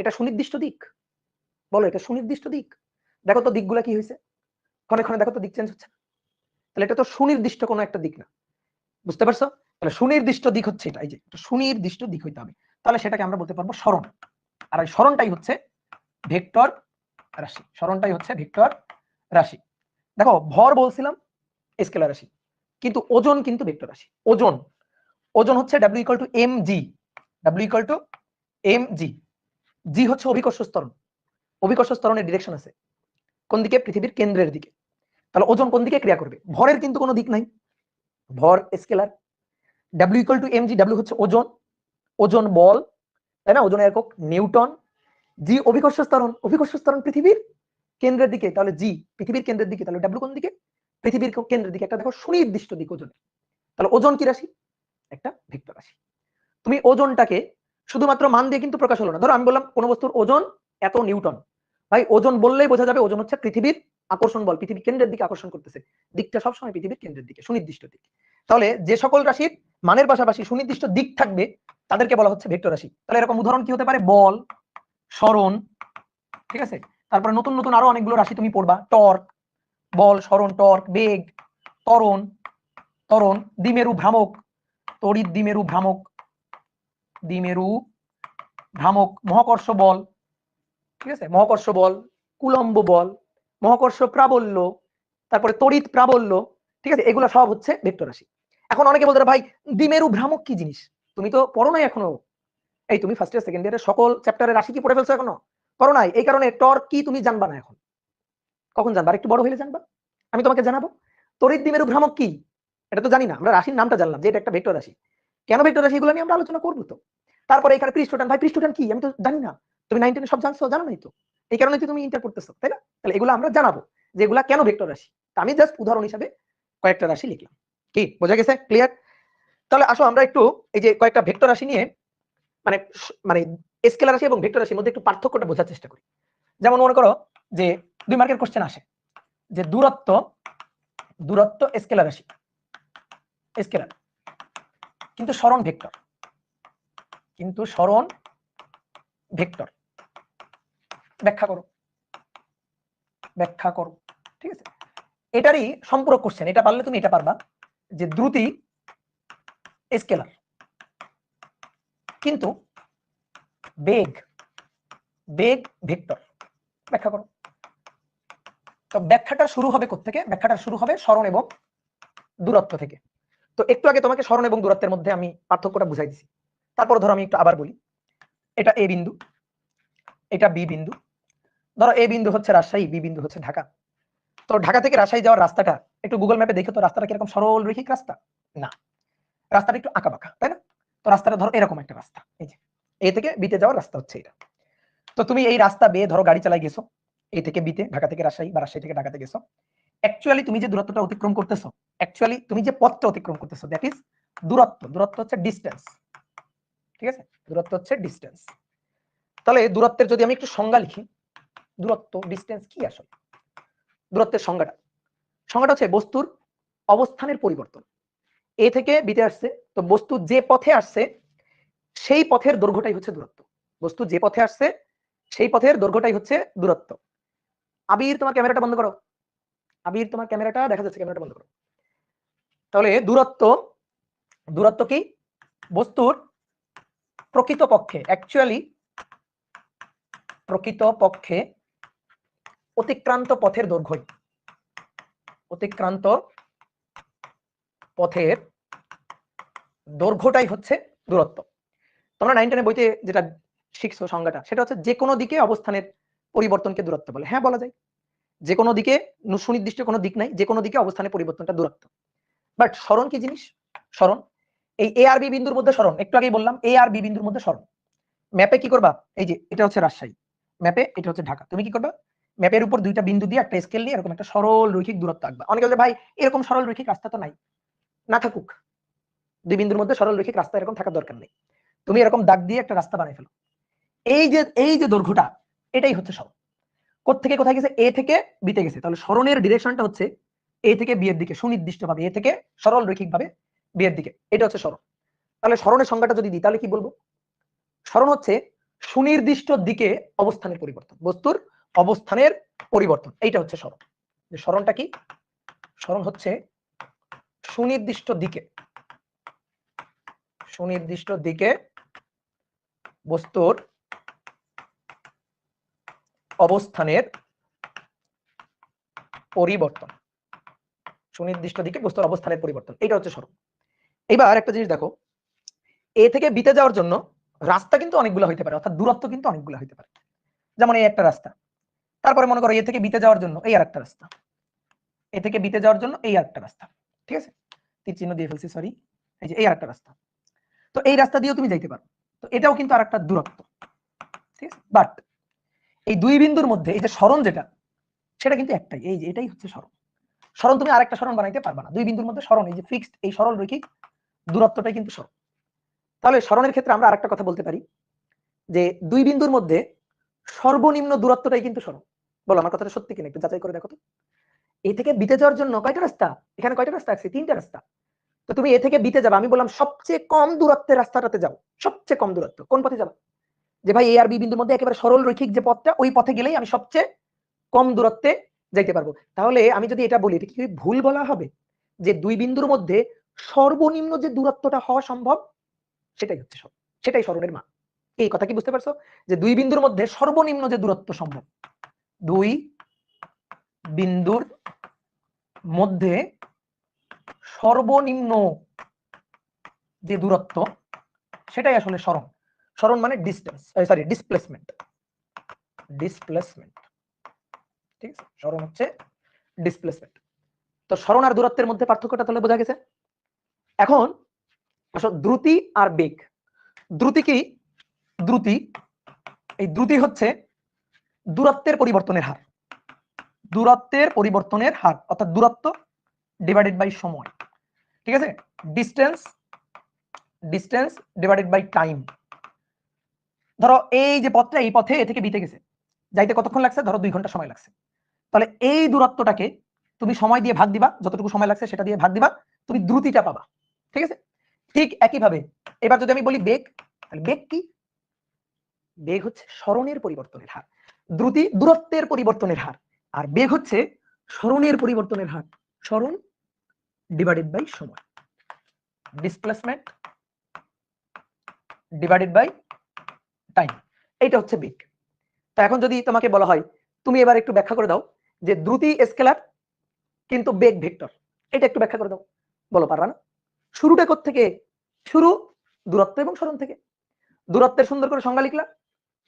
এটা সুনির্দিষ্ট দিক। বলো এটা সুনির্দিষ্ট দিক? দেখো তো দিকগুলা কি হয়েছে, ক্ষণে ক্ষণে দেখো তো দিক চেঞ্জ হচ্ছে। তাহলে এটা তো সুনির্দিষ্ট কোনো একটা দিক না, বুঝতে পারছো? তাহলে সুনির্দিষ্ট দিক হচ্ছে এটা, এই যে সুনির্দিষ্ট দিক হইতে হবে, তাহলে সেটাকে আমরা বলতে পারবো সরণ। আর এই সরণটাই হচ্ছে ভেক্টর রাশি, সরণটাই হচ্ছে ভেক্টর রাশি। দেখো ভর বলছিলাম স্কেলার রাশি, কিন্তু ওজন কিন্তু ভেক্টর রাশি। ওজন, ওজন হচ্ছে W = mg, W = mg, g হচ্ছে অভিকর্ষ ত্বরণ, অভিকর্ষ ত্বরণের ডিরেকশন আছে কোন দিকে? পৃথিবীর কেন্দ্রের দিকে। তাহলে ওজন কোন দিকে ক্রিয়া করবে? ভরের কিন্তু কোনো দিক নাই, ভর স্কেলার। W = mg, W হচ্ছে ওজন, ওজন বল, তাই না? ওজনের একক নিউটন। জি অভিকর্ষ ত্বরণ, অভিকর্ষ ত্বরণ পৃথিবীর কেন্দ্রের দিকে, তাহলে জি পৃথিবীর কেন্দ্রের দিকে, তাহলে ডাব্লিউ কোন দিকে? পৃথিবীর কেন্দ্রের দিকে। একটা দেখো সুনির্দিষ্ট দিক ওজন, তাহলে ওজন কি রাশি? একটা ভেক্টর রাশি। তুমি ওজনটাকে শুধুমাত্র মান দিয়ে কিন্তু প্রকাশ হলো না। ধরো আমি বললাম কোন বস্তুর ওজন এত নিউটন, ভাই ওজন বললেই বোঝা যাবে ওজন হচ্ছে পৃথিবীর আকর্ষণ বল, পৃথিবীর কেন্দ্রের দিকে আকর্ষণ করতেছে, দিকটা সবসময় পৃথিবীর কেন্দ্রের দিকে, সুনির্দিষ্ট দিক। তাহলে যে সকল রাশির মানের পাশাপাশি সুনির্দিষ্ট দিক থাকবে তাদেরকে বলা হচ্ছে ভেক্টর রাশি। তাহলে এরকম উদাহরণ কি হতে পারে? বল, সরণ, ঠিক আছে? তারপরে নতুন নতুন আরো অনেকগুলো রাশি তুমি পড়বা, টর্ক, বল, সরণ, টর্ক, বেগ, ত্বরণ, ত্বরণ, দ্বিমেরু ভ্রামক, তড়িৎ দ্বিমেরু ভ্রামক, দ্বিমেরু ভ্রামক, মহাকর্ষ বল, ঠিক আছে? মহাকর্ষ বল, কুলম্ব বল, মহাকর্ষ প্রাবল্য, তারপরে তড়িৎ প্রাবল্য, ঠিক আছে? এগুলো সব হচ্ছে ভেক্টর রাশি। এখন অনেকে বলতে পারে ভাই দ্বিমেরু ভ্রামক কি জিনিস? তুমি তো পড়ো নাই এখনো, এই তুমি ফার্স্ট ইয়ার সেকেন্ড ইয়ারের সকল চ্যাপ্টারের রাশি কি পড়ে ফেলছো এখনো? পড়ো নাই, এই কারণে টর্ক কি তুমি জানবা না এখন, কখন জানবা? একটু বড় হইলে জানবা, আমি তোমাকে জানাবো। তড়িৎ দ্বিমেরু ভ্রামক কি এটা তো জানি না, আমরা রাশির নামটা জানলাম যে এটা একটা ভেক্টর রাশি। কেন ভেক্টর রাশি এগুলো নিয়ে আমরা আলোচনা করবো তো। তারপরে এখানে পৃষ্ঠটান, ভাই পৃষ্ঠটান কি আমি তো জানি না, তুমি 9 10 সব জানছো? জানো নাই তো, এই কারণে তো তুমি ইন্টার করতেছো, তাই না? তাহলে এগুলো আমরা জানাবো যে এগুলা কেন ভেক্টর রাশি। আমি জাস্ট উদাহরণ হিসেবে কয়েকটা রাশি লিখলাম, কি বোঝা গেছে? ক্লিয়ার? তাহলে আসো আমরা একটু এই যে কয়েকটা ভেক্টর রাশি নিয়ে মানে মানে স্কেলার রাশি এবং ভেক্টর রাশির মধ্যে একটু পার্থক্যটা বোঝার চেষ্টা করি। যেমন মনে করো যে 2 মার্কের কোশ্চেন আসে যে দূরত্ব, দূরত্ব স্কেলার রাশি, স্কেলার, কিন্তু সরণ ভেক্টর, কিন্তু সরণ ভেক্টর, ব্যাখ্যা করো, ব্যাখ্যা করো, ঠিক আছে? এটারই সম্পূরক কোশ্চেন, এটা পারলে তুমি এটা পারবা যে দ্রুতি স্কেলার কিন্তু বেগ, বেগ ভেক্টর, ব্যাখ্যা করো। তো ব্যাখ্যাটা শুরু হবে কোত্থেকে? ব্যাখ্যাটা শুরু হবে সরণ এবং দূরত্ব থেকে। তো একটু আগে তোমাকে সরণ এবং দূরত্বের মধ্যে আমি পার্থক্যটা বুঝাই দিছি, তারপর ধরো আমি একটু আবার বলি। এটা এ বিন্দু, এটা বি বিন্দু। ধরো এ বিন্দু হচ্ছে রাজশাহী, বি বিন্দু হচ্ছে ঢাকা। তো ঢাকা থেকে রাজশাহী যাওয়ার রাস্তাটা একটু গুগল ম্যাপে দেখো তো, রাস্তাটা কিরকম সরল রৈখিক রাস্তা? না, রাস্তাটা একটু আঁকা বাঁকা, তাই না? তো রাস্তাটা ধরো এরকম একটা রাস্তা, এই যে এ থেকে বিতে যাওয়ার রাস্তা হচ্ছে এটা। তো তুমি এই রাস্তা বেয়ে ধরো গাড়ি চালাই গেছো এ থেকে বিতে, ঢাকা থেকে রাজশাহী বা রাজশাহী থেকে ঢাকাতে গেছো। অ্যাকচুয়ালি তুমি যে দূরত্বটা অতিক্রম করতেছো, অ্যাকচুয়ালি তুমি যে পথটা অতিক্রম করতেছো, দ্যাট ইজ দূরত্ব। দূরত্ব হচ্ছে ডিসটেন্স, ঠিক আছে? দূরত্ব হচ্ছে ডিসটেন্স। তাহলে দূরত্বের যদি আমি একটু সংজ্ঞা লিখি, দূরত্ব ডিসটেন্স কি আসলে? দূরত্বের সংজ্ঞাটা, সংজ্ঞাটা হচ্ছে বস্তুর অবস্থানের পরিবর্তন। এ থেকে বিতে আসছে, তো বস্তু যে পথে আসছে সেই পথের দৈর্ঘ্যটাই হচ্ছে দূরত্ব। বস্তু যে পথে আসছে সেই পথের দৈর্ঘ্যটাই হচ্ছে দূরত্ব। আবির তোমার ক্যামেরাটা বন্ধ করো, আবির তোমার ক্যামেরাটা দেখা যাচ্ছে, ক্যামেরাটা বন্ধ করো। তাহলে দূরত্ব, দূরত্ব কি? বস্তুর প্রকৃতপক্ষে, অ্যাকচুয়ালি প্রকৃতপক্ষে অতিক্রান্ত পথের দৈর্ঘ্যই, অতিক্রান্ত পথের দৈর্ঘ্যটাই হচ্ছে দূরত্ব। তোমরা 9 10 বইতে যেটা শিখছো সংজ্ঞাটা, সেটা হচ্ছে যে কোনো দিকে অবস্থানের পরিবর্তনকে দূরত্ব বলে। হ্যাঁ বলা যায়, যে কোনো দিকে, সুনির্দিষ্ট কোনো দিক নাই, যে কোনো দিকে অবস্থানের পরিবর্তনটা দূরত্ব। বাট সরণ কি জিনিস? সরণ এই এ আর বি বিন্দুর মধ্যে সরণ, একটু আগেই বললাম এ আর বি বিন্দুর মধ্যে সরণ। ম্যাপে কি করবা? এই যে এটা হচ্ছে রাজশাহী, ম্যাপে এটা হচ্ছে ঢাকা। তুমি কি করবা? ম্যাপের উপর দুইটা বিন্দু দিয়ে একটা স্কেল নিয়ে এরকম একটা সরল রৈখিক দূরত্ব আঁকবা। অনেকে বলে ভাই এরকম সরল রৈখিক রাস্তা তো নাই, না থাকুক, দুই বিন্দুর মধ্যে সরল রৈখিক রাস্তা এরকম থাকার দরকার নেই। তুমি এরকম দাগ দিয়ে একটা রাস্তা বানাই ফেলো, এই যে দৈর্ঘ্যটা, এটাই হচ্ছে সরণ। কোত্থেকে কোথায় গেছে? এ থেকে বিতে গেছে। তাহলে সরণের ডিরেকশনটা হচ্ছে এ থেকে বি এর দিকে, সুনির্দিষ্টভাবে এ থেকে সরল রৈখিকভাবে বি এর দিকে, এটা হচ্ছে সরণ। তাহলে সরণের সংজ্ঞাটা যদি দিই তাহলে কি বলবো? সরণ হচ্ছে সুনির্দিষ্ট দিকে অবস্থানের পরিবর্তন, বস্তুর অবস্থানের পরিবর্তন, এইটা হচ্ছে সরণ। যে সরণটা কি? সরণ হচ্ছে সুনির্দিষ্ট দিকে, সুনির্দিষ্ট দিকে বস্তুর অবস্থানের পরিবর্তন, সুনির্দিষ্ট দিকে বস্তুর অবস্থানের পরিবর্তন, এটা হচ্ছে সরণ। এবার একটা জিনিস দেখো, এ থেকে বিতে যাওয়ার জন্য রাস্তা কিন্তু অনেকগুলো হইতে পারে, অর্থাৎ দূরত্ব কিন্তু অনেকগুলো হইতে পারে। যেমন এই একটা রাস্তা, তারপরে মনে করো এ থেকে বিতে যাওয়ার জন্য এই আরেকটা রাস্তা, এ থেকে বিতে যাওয়ার জন্য এই আরেকটা রাস্তা, ঠিক আছে? তীর চিহ্ন দিয়ে ফেলছি, সরি। এই যে এই আরেকটা রাস্তা, তো এই রাস্তা দিয়েও তুমি যাইতে পারো, তো এটাও কিন্তু আরেকটা দূরত্ব, ঠিক আছে? বাট এই দুই বিন্দুর মধ্যে এই যে সরণ যেটা, সেটা কিন্তু একটাই, এই যে এটাই হচ্ছে সরণ। সরণ তুমি আরেকটা সরণ বানাইতে পারবা না, দুই বিন্দুর মধ্যে সরণ এই যে ফিক্সড, এই সরল রৈখিক দূরত্বটাই কিন্তু সরণ। তাহলে সরণের ক্ষেত্রে আমরা আরেকটা কথা বলতে পারি যে দুই বিন্দুর মধ্যে সর্বনিম্ন দূরত্বটাই কিন্তু সরণ। বলো আমার কথাটা সত্যি কিনা, একটু যাচাই করে দেখো তো। এ থেকে বিতে যাওয়ার জন্য কয়টা রাস্তা? এখানে কয়টা রাস্তা আছে? তিনটা রাস্তা। তো তুমি এ থেকে বিতে যাবে, আমি বললাম সবচেয়ে কম দূরত্বের রাস্তাটাতে যাও, সবচেয়ে কম দূরত্ব কোন পথে যাবা? যে ভাই এ আর বি বিন্দুর মধ্যে একেবারে সরল রৈখিক যে পথটা, ওই পথে গেলেই আমি সবচেয়ে কম দূরত্বে যাইতে পারবো। তাহলে আমি যদি এটা বলি, এটা কি ভুল বলা হবে? যে দুই বিন্দুর মধ্যে সর্বনিম্ন যে দূরত্বটা হওয়া সম্ভব, সেটাই হচ্ছে সরণ, সেটাই সরণের মান। এই কথা কি বুঝতে পারছো? যে দুই বিন্দুর মধ্যে সর্বনিম্ন যে দূরত্ব সম্ভব, দুই বিন্দুর মধ্যে সর্বনিম্ন যে দূরত্ব, সেটাই আসলে সরণ। সরণ মানে ডিসটেন্স, সরি ডিসপ্লেসমেন্ট, ডিসপ্লেসমেন্ট, ঠিক আছে? সরণ হচ্ছে ডিসপ্লেসমেন্ট। তো সরণ আর দূরত্বের মধ্যে পার্থক্যটা তাহলে বোঝা গেছে। এখন আসলে দ্রুতি আর বেগ। দ্রুতি কি? দ্রুতি, এই দ্রুতি হচ্ছে দূরত্বের পরিবর্তনের হার, দূরত্বের পরিবর্তনের হার, অর্থাৎ দূরত্ব ডিভাইডেড বাই সময়, ঠিক আছে? Distance, distance divided by time. ধরো এই যে পথটা, এই পথে এ থেকে বিতে গেছে, যাইতে কতক্ষণ লাগছে? ধরো 2 ঘন্টা সময় লাগছে। তাহলে এই দূরত্বটাকে তুমি সময় দিয়ে ভাগ দিবা, যতটুকু সময় লাগছে সেটা দিয়ে ভাগ দিবা, তুমি দ্রুতিটা পাবা, ঠিক আছে? ঠিক একইভাবে এবার যদি আমি বলি বেগ, তাহলে বেগ কি? বেগ হচ্ছে সরণের পরিবর্তনের হার। দ্রুতি দূরত্বের পরিবর্তনের হার, আর বেগ হচ্ছে সরণের পরিবর্তনের হার। সরণ ডিভাইডেড বাই সময়, ডিসপ্লেসমেন্ট ডিভাইডেড বাই টাইম, এইটা হচ্ছে বেগ। তো এখন যদি তোমাকে বলা হয় তুমি এবার একটু ব্যাখ্যা করে দাও যে দ্রুতি স্কেলার কিন্তু বেগ ভেক্টর, এটা একটু ব্যাখ্যা করে দাও। বলো, পারবা না? শুরুটা কোত্থেকে? শুরু দূরত্ব এবং সরণ থেকে। দূরত্বের সুন্দর করে সংজ্ঞা লিখলা,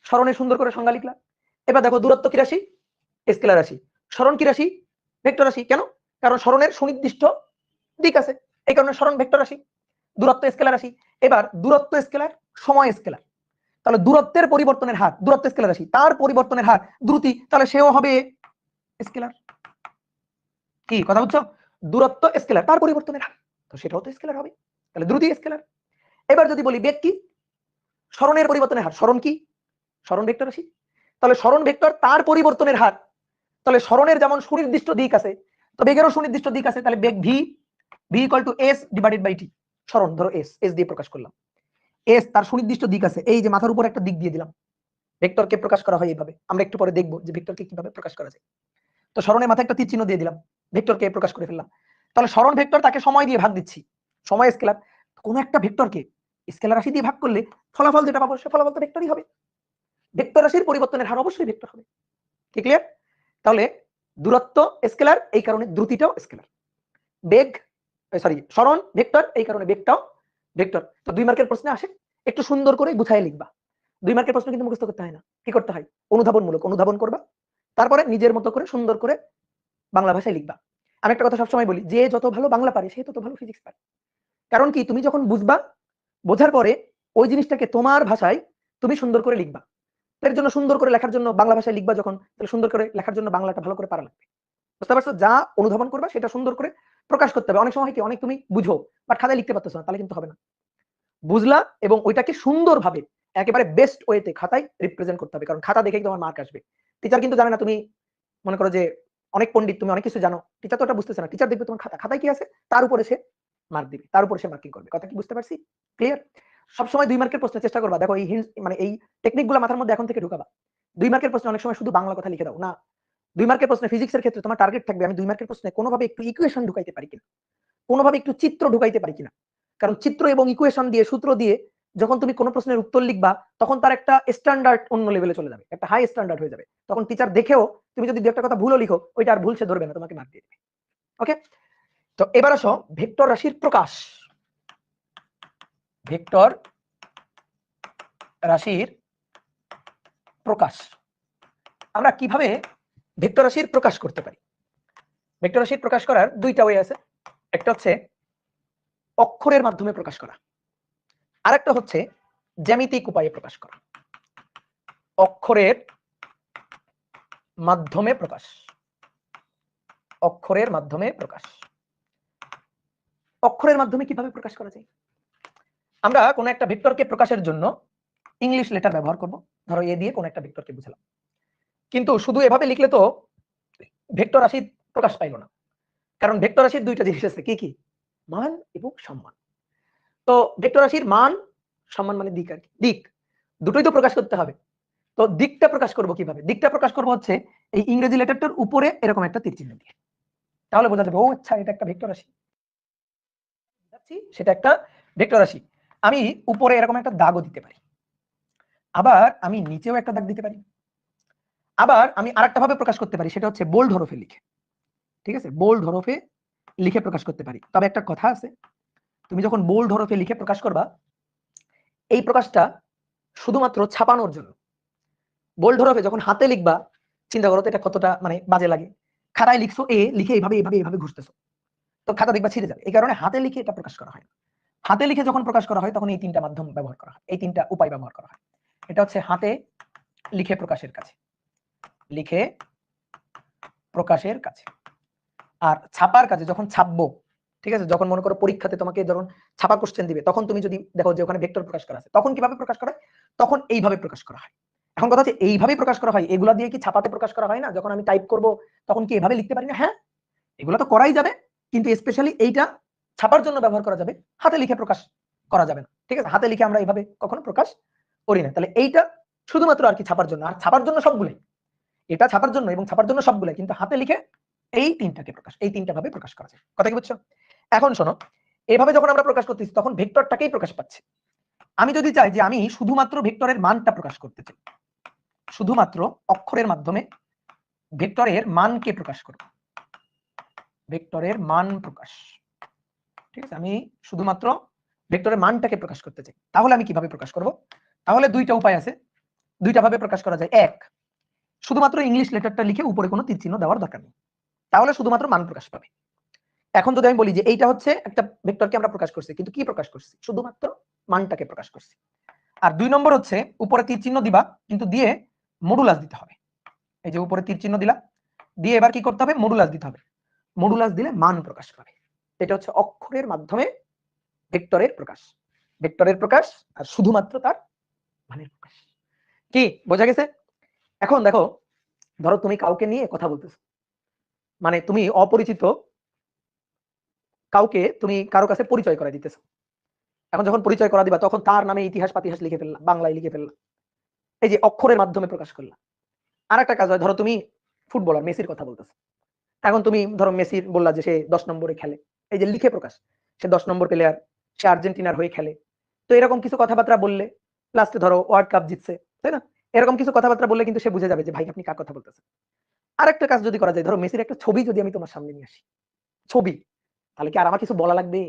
সরণের সুন্দর করে সংজ্ঞা লিখলা। এবার দেখো দূরত্ব কি রাশি? স্কেলার রাশি। সরণ কি রাশি? ভেক্টর রাশি। কেন? কারণ সরণের সুনির্দিষ্ট দিক আছে, এই কারণে সরণ ভেক্টর রাশি। দূরত্ব স্কেলার রাশি। এবার দূরত্ব স্কেলার, সময় স্কেলার। তাহলে দূরত্বের পরিবর্তনের হার, দূরত্ব স্কেলার রাশি, তার পরিবর্তনের হার দ্রুতি, তাহলে সেও হবে স্কেলার। কি কথা বুঝছো? দূরত্ব স্কেলার, তার পরিবর্তনের হার, তো সেটাও তো স্কেলার হবে, তাহলে দ্রুতি স্কেলার। এবার যদি বলি বেগ কি? সরণের পরিবর্তনের হার। সরণ কি? সরণ ভেক্টর রাশি। তাহলে সরণ ভেক্টর, তার পরিবর্তনের হার। তাহলে সরণের যেমন সুনির্দিষ্ট দিক আছে, তো বেগেরও সুনির্দিষ্ট দিক আছে। তাহলে বেগ V, V equal to S divided by T. সরণ ধরো এস, এস দিয়ে প্রকাশ করলাম। এস তার সুনির্দিষ্ট দিক আছে, এই যে মাথার উপর একটা দিক দিয়ে দিলাম। ভেক্টরকে প্রকাশ করা হয় এইভাবে, আমরা একটু পরে দেখবো যে ভেক্টরকে কিভাবে প্রকাশ করা যায়। তো সরণের মাথায় একটা তীর চিহ্ন দিয়ে দিলাম, ভেক্টরকে প্রকাশ করে ফেললাম। তাহলে সরণ ভেক্টর, তাকে সময় দিয়ে ভাগ দিচ্ছি, সময় স্কেলার। কোন একটা ভেক্টরকে স্কেলার রাশি দিয়ে ভাগ করলে ফলাফল যেটা পাবো সে ফলাফল তো ভেক্টরই হবে। ভেক্টর রাশির পরিবর্তনের হার অবশ্যই ভেক্টর হবে। কি ক্লিয়ার? তাহলে দূরত্ব স্কেলার, এই কারণে দ্রুতিটাও স্কেলার। বেগ, সরি সরণ ভেক্টর, এই কারণে বেগটাও ভেক্টর। তো 2 মার্কের প্রশ্নে আসে, একটু সুন্দর করে গুছায় লিখবা। 2 মার্কের প্রশ্ন কিন্তু মুখস্থ করতে হয় না, কি করতে হয়? অনুধাবনমূলক অনুধাবন করবা, তারপরে নিজের মতো করে সুন্দর করে বাংলা ভাষায় লিখবা। আমি একটা কথা সবসময় বলি, যে যত ভালো বাংলা পারে সে তত ভালো ফিজিক্স পারে। কারণ কি, তুমি যখন বুঝবা, বোঝার পরে ওই জিনিসটাকে তোমার ভাষায় তুমি সুন্দর করে লিখবা। এর জন্য সুন্দর করে লেখার জন্য বাংলা ভাষায় লিখবা যখন, তাহলে সুন্দর করে লেখার জন্য বাংলাটা ভালো করে পারা লাগবে। বুঝতে পারছো? যা অনুধাবন করবা সেটা সুন্দর করে প্রকাশ করতে হবে। অনেক সময় কি, অনেক তুমি বুঝো বাট খাতায় লিখতে পারতেছো না, তাহলে কিন্তু হবে না। বুঝলা এবং ওইটাকে সুন্দরভাবে একেবারে বেস্ট ওয়েতে খাতায় রিপ্রেজেন্ট করতে হবে, কারণ খাতা দেখেই তোমার মার্ক আসবে। টিচার কিন্তু জানে না তুমি মনে করো যে অনেক পণ্ডিত, তুমি অনেক কিছু জানো, টিচার তো ওটা বুঝতেছে না। টিচার দেখবে তোমার খাতায় কি আছে, তার উপরে সে মার্ক দিবে, তার উপরে সে মার্কিং করবে। কথা কি বুঝতে পারছি? ক্লিয়ার? সবসময় 2 মার্কের প্রশ্নের চেষ্টা করবা। দেখো এই মানে এই টেকনিকগুলো মাথার মধ্যে এখন থেকে ঢুকাবা। 2 মার্কের প্রশ্নে অনেক সময় শুধু বাংলা কথা লিখে দাও না। 2 মার্কের প্রশ্নে ফিজিক্সের ক্ষেত্রে তোমার টার্গেট থাকবে আমি 2 মার্কের প্রশ্নে কোনোভাবে একটু ইকুয়েশন ঢুকাইতে পারি কিনা, কোনোভাবে একটু চিত্র ঢুকাইতে পারি কিনা। কারণ চিত্র এবং ইকুয়েশন দিয়ে, সূত্র দিয়ে যখন তুমি কোনো প্রশ্নের উত্তর লিখবা, তখন তার একটা স্ট্যান্ডার্ড অন্য লেভেলে চলে যাবে, একটা হাই স্ট্যান্ডার্ড হয়ে যাবে। তখন টিচার দেখেও তুমি যদি 2 একটা কথা ভুলও লিখো, ওইটা আর ভুল সে ধরবে না, তোমাকে মার্ক দিয়ে দেবে। ওকে, তো এবার আসো ভেক্টর রাশির প্রকাশ। ভেক্টর রাশির প্রকাশ আমরা কিভাবে ভেক্টর রাশির প্রকাশ করতে পারি? ভেক্টর রাশির প্রকাশ করার 2টা ওয়ে আছে। একটা হচ্ছে অক্ষরের মাধ্যমে প্রকাশ করা, আরেকটা হচ্ছে জ্যামিতিক উপায়ে প্রকাশ করা। অক্ষরের মাধ্যমে প্রকাশ, অক্ষরের মাধ্যমে প্রকাশ। অক্ষরের মাধ্যমে কিভাবে প্রকাশ করা যায়? আমরা কোন একটা ভেক্টরকে প্রকাশের জন্য ইংলিশ লেটার ব্যবহার করব। ধরো এ দিয়ে কোন একটা ভেক্টরকে বুঝালাম, কিন্তু শুধু এভাবে লিখলে তো ভেক্টর রাশি প্রকাশ পাইল না, কারণ ভেক্টর রাশির 2টা জিনিস আছে। কি কি? মান এবং সম্মান। তো ভেক্টর রাশির মান সম্মান মানে দিক, আর কি দিক, দুটোই তো প্রকাশ করতে হবে। তো দিকটা প্রকাশ করব কিভাবে? দিকটা প্রকাশ করব হচ্ছে এই ইংরেজি লেটারটার উপরে এরকম একটা তীর চিহ্ন দিয়ে। তাহলে বোঝা যাবে ও আচ্ছা এটা একটা ভেক্টর রাশি, সেটা একটা ভেক্টর রাশি। আমি উপরে এরকম একটা দাগও দিতে পারি, আবার আমি নিচেও একটা দাগ দিতে পারি, আবার আমি আরেকটা ভাবে প্রকাশ করতে পারি, সেটা হচ্ছে বোল্ড হরফে লিখে। ঠিক আছে, বোল্ড হরফে লিখে প্রকাশ করতে পারি। তবে একটা কথা আছে, তুমি যখন বোল্ড হরফে লিখে প্রকাশ করবা, এই প্রকাশটা শুধুমাত্র ছাপানোর জন্য। বোল্ড হরফে যখন হাতে লিখবা, চিন্তা করো তো এটা কতটা মানে বাজে লাগে। খাতায় লিখছো এ, লিখে এইভাবে এইভাবে এইভাবে ঘুরতেছো, তো খাতা দেখবা ছিঁড়ে যাবে। এই কারণে হাতে লিখে এটা প্রকাশ করা হয়। হাতে লিখে যখন প্রকাশ করা হয় তখন এই 3টা মাধ্যম ব্যবহার করা হয়, এই 3টা উপায় ব্যবহার করা হয়। এটা হচ্ছে হাতে লিখে প্রকাশের কাছে, লিখে প্রকাশের কাছে। আর ছাপার কাজে যখন ছাপবো, ঠিক আছে, যখন মনে করো পরীক্ষাতে তোমাকে যখন ছাপা কোশ্চেন দিবে, তখন তুমি যদি দেখো যে ওখানে ভেক্টর প্রকাশ করা আছে, তখন কিভাবে প্রকাশ করা হয়? তখন এইভাবে প্রকাশ করা হয়। এখন কথা হচ্ছে এইভাবে প্রকাশ করা হয়, এগুলা দিয়ে কি ছাপাতে প্রকাশ করা হয় না? যখন আমি টাইপ করব তখন কি এভাবে লিখতে পারি না? হ্যাঁ, এগুলো তো করাই যাবে, কিন্তু স্পেশালি এইটা ছাপার জন্য ব্যবহার করা যাবে, হাতে লিখে প্রকাশ করা যাবে না। ঠিক আছে, হাতে লিখে আমরা এইভাবে কখনো প্রকাশ করি না। তাহলে এইটা শুধুমাত্র আর কি ছাপার জন্য, আর ছাপার জন্য সবগুলোই, এটা ছাপার জন্য এবং ছাপার জন্য সবগুলোই, কিন্তু হাতে লিখে এই 3টাকে প্রকাশ, এই 3টা ভাবে প্রকাশ করা যায়। কথা কি বুঝছো? এখন শোনো, এইভাবে যখন আমরা প্রকাশ করতেছি তখন ভেক্টরটাকেই প্রকাশ পাচ্ছে। আমি যদি চাই যে আমি শুধুমাত্র ভেক্টরের মানটা প্রকাশ করতে চাই, শুধুমাত্র অক্ষরের মাধ্যমে ভেক্টরের মানকে প্রকাশ করব, ভেক্টরের মান প্রকাশ। ঠিক আছে, আমি শুধুমাত্র ভেক্টরের মানটাকে প্রকাশ করতে চাই, তাহলে আমি কিভাবে প্রকাশ করব? তাহলে 2টা উপায় আছে, 2টা ভাবে প্রকাশ করা যায়। এক, শুধুমাত্র ইংলিশ লেটারটা লিখে উপরে কোনো তীর চিহ্ন দেওয়ার দরকার নেই, তাহলে শুধুমাত্র মান প্রকাশ পাবে। এখন যদি আমি বলি যে এইটা হচ্ছে একটা ভেক্টরকে আমরা প্রকাশ করছি, কিন্তু কি প্রকাশ করছি? শুধুমাত্র মানটাকে প্রকাশ করছি। আর 2 নম্বর হচ্ছে উপরে তীর চিহ্ন দিবা, কিন্তু দিয়ে মডুলাস দিতে হবে। এই যে উপরে তীর চিহ্ন দিলা, দিয়ে এবার কি করতে হবে? মডুলাস দিতে হবে। মডুলাস দিলে মান প্রকাশ পাবে। এটা হচ্ছে অক্ষরের মাধ্যমে ভেক্টরের প্রকাশ, ভেক্টরের প্রকাশ আর শুধুমাত্র তার মানের প্রকাশ। কি বোঝা গেছে? এখন দেখো, ধরো তুমি কাউকে নিয়ে কথা বলতেছো, মানে তুমি অপরিচিত কাউকে তুমি কারো কাছে পরিচয় করাই দিতেছো। এখন যখন পরিচয় করা দিবা, তখন তার নামে ইতিহাস পাতিহাস লিখে ফেললা, বাংলায় লিখে ফেললা, এই যে অক্ষরের মাধ্যমে প্রকাশ করলা। আর একটা কাজ হয়, ধরো তুমি ফুটবলার মেসির কথা বলতেছো, এখন তুমি ধরো মেসির বললা যে সে 10 নম্বরে খেলে, এই যে লিখে প্রকাশ, সে 10 নম্বর প্লেয়ার, সে আর্জেন্টিনার হয়ে খেলে। তো এরকম কিছু কথাবার্তা বললে, লাস্টে ধরো ওয়ার্ল্ড কাপ জিতছে, তাই না? এরকম কিছু কথাবার্তা বললে কিন্তু সে বুঝে যাবে যে ভাই আপনি কার কথা বলতেছেন। আরেকটা কাজ যদি করা যায়, ধরো মেসির একটা ছবি যদি আমি তোমার সামনে নিয়ে আসি, ছবি, তাহলে কি আর আমার কিছু বলা লাগবে?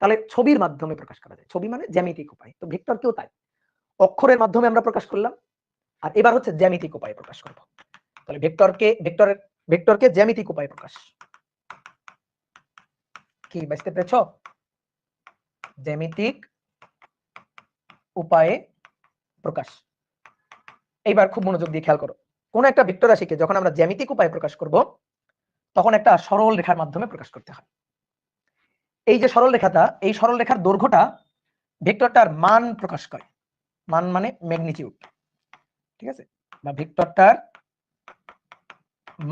তাহলে ছবির মাধ্যমে প্রকাশ করা যায়, ছবি মানে জ্যামিতিক উপায়। তো ভেক্টরকেও তাই, অক্ষরের মাধ্যমে আমরা প্রকাশ করলাম, আর এবার হচ্ছে জ্যামিতিক উপায়ে প্রকাশ করব। তাহলে ভেক্টরকে জ্যামিতিক উপায়ে প্রকাশ। কি বুঝতে পেরেছো? জ্যামিতিক উপায়ে প্রকাশ। এইবার খুব মনোযোগ দিয়ে খেয়াল করো, কোন একটা ভেক্টর রাশিকে যখন আমরা জ্যামিতিক উপায়ে প্রকাশ করব, তখন একটা সরল রেখার মাধ্যমে প্রকাশ করতে হয়। এই যে সরল রেখাটা, এই সরল রেখার দৈর্ঘ্যটা ভেক্টরটার মান প্রকাশ করে। মান মানে ম্যাগনিটিউড, ঠিক আছে, বা ভেক্টরটার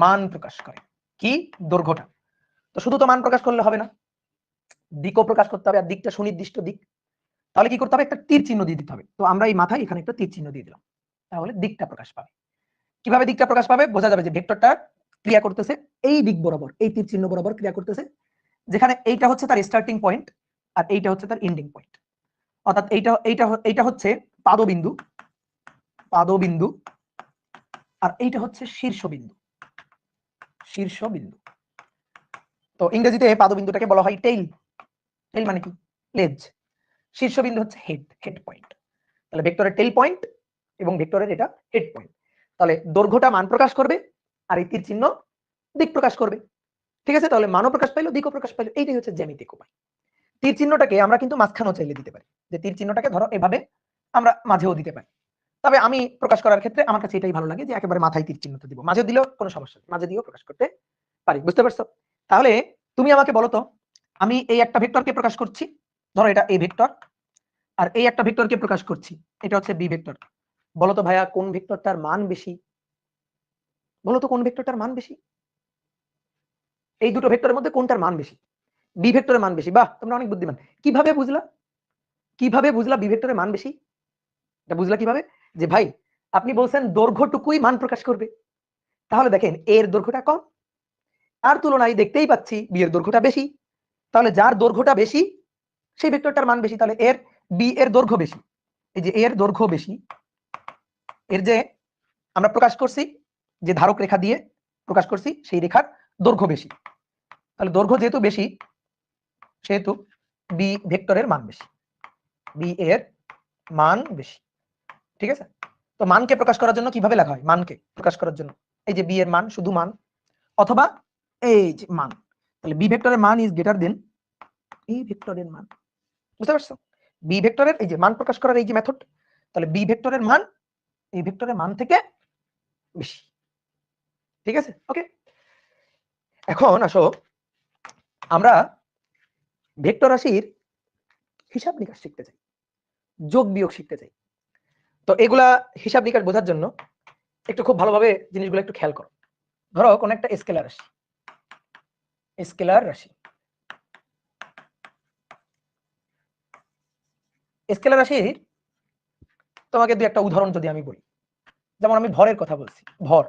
মান প্রকাশ করে কি দৈর্ঘ্যটা। তো শুধু তো মান প্রকাশ করলে হবে না, দিকও প্রকাশ করতে হবে, আর দিকটা সুনির্দিষ্ট দিক। তাহলে কি করতে হবে, একটা তীর চিহ্ন দিয়ে দিতে হবে। তো আমরা এই মাথায় এখানে একটা তীর চিহ্ন দিয়ে দিলাম, তাহলে দিকটা প্রকাশ পাবে। কিভাবে দিকটা প্রকাশ পাবে বোঝা যাবে, যে ভেক্টরটা ক্রিয়া করতেছে এই দিক বরাবর, এই তীর চিহ্ন বরাবর ক্রিয়া করতেছে, যেখানে এইটা হচ্ছে তার স্টার্টিং পয়েন্ট আর এইটা হচ্ছে তার এন্ডিং পয়েন্ট। অর্থাৎ এইটা হচ্ছে পাদবিন্দু, পাদবিন্দু, আর এইটা হচ্ছে শীর্ষবিন্দু, শীর্ষবিন্দু। তো ইংরেজিতে পাদবিন্দুটাকে বলা হয় টেইল, টেইল মানে কি লেজ, শীর্ষবিন্দু হচ্ছে হেড, হেড পয়েন্ট। তাহলে ভেক্টরের টেইল পয়েন্ট এবং ভেক্টরের এটা হেড পয়েন্ট। তাহলে দৈর্ঘ্যটা মান প্রকাশ করবে আর এই তীর চিহ্ন দিক প্রকাশ করবে, ঠিক আছে। তাহলে মানও প্রকাশ পাইলো, দিকও প্রকাশ পাইলো, এইটাই হচ্ছে জ্যামিতিক উপায়। তীর চিহ্নটাকে আমরা কিন্তু মাঝখানেও চাইলে দিতে পারি, যে তীর চিহ্নটাকে ধরো এভাবে আমরা মাঝেও দিতে পারি। তবে আমি প্রকাশ করার ক্ষেত্রে আমার কাছে এটাই ভালো লাগে, যে একেবারে মাথায় তীর চিহ্নটা দিব, মাঝে দিলেও কোনো সমস্যা নেই, মাঝে দিয়েও প্রকাশ করতে পারি। বুঝতে পারছো? তাহলে তুমি আমাকে বলো তো, আমি এই একটা ভেক্টরকে প্রকাশ করছি, ধরো এটা এ ভেক্টর, আর এই একটা ভেক্টরকে প্রকাশ করছি, এটা হচ্ছে বি ভেক্টর। বলো তো ভাইয়া কোন ভেক্টরটার মান বেশি? বলো তো কোন ভেক্টরটার মান বেশি? এই দুটো ভেক্টরের মধ্যে কোনটার মান বেশি? বি ভেক্টরের মান বেশি। বাহ, তোমরা অনেক বুদ্ধিমান। কিভাবে বুঝলা? কিভাবে বুঝলা বি ভেক্টরের মান বেশি? এটা বুঝলা কিভাবে? যে ভাই আপনি বলছেন দৈর্ঘ্যটুকুই মান প্রকাশ করবে, তাহলে দেখেন এর দৈর্ঘ্যটা কম, তার তুলনায় দেখতেই পাচ্ছি বি এর দৈর্ঘ্যটা বেশি। তাহলে যার দৈর্ঘ্যটা বেশি সেই ভেক্টরটার মান বেশি, তাহলে এর বি এর দৈর্ঘ্য বেশি। এই যে এর দৈর্ঘ্য বেশি, এর যে আমরা প্রকাশ করছি যে ধারক রেখা দিয়ে প্রকাশ করছি সেই রেখার দৈর্ঘ্য বেশি, তাহলে দৈর্ঘ্য যেহেতু বেশি সেহেতু বি ভেক্টরের মান বেশি, বি এর মান বেশি, ঠিক আছে। তো মানকে প্রকাশ করার জন্য কিভাবে লেখা হয়? মানকে প্রকাশ করার জন্য এই যে বি এর মান, শুধু মান, অথবা এই যে মান, তাহলে বি ভেক্টরের মান ইজ গ্রেটার দেন এই ভেক্টরের মান। বুঝতে পারছো? বি ভেক্টরের এই যে মান প্রকাশ করার এই যে মেথড, তাহলে বি ভেক্টরের মান এই ভেক্টরের মান থেকে বেশি, ঠিক আছে। ওকে, এখন আসো আমরা ভেক্টর রাশির হিসাব নিকাশ শিখতে চাই, যোগ বিয়োগ শিখতে চাই। তো এগুলা হিসাব নিকাশ বোঝার জন্য একটু খুব ভালোভাবে জিনিসগুলো একটু খেয়াল করো। ধরো কোন একটা স্কেলার রাশি, স্কেলার রাশি, স্কেলার রাশির তোমাকে দুই একটা উদাহরণ যদি আমি বলি, যেমন আমি ভরের কথা বলছি, ভর,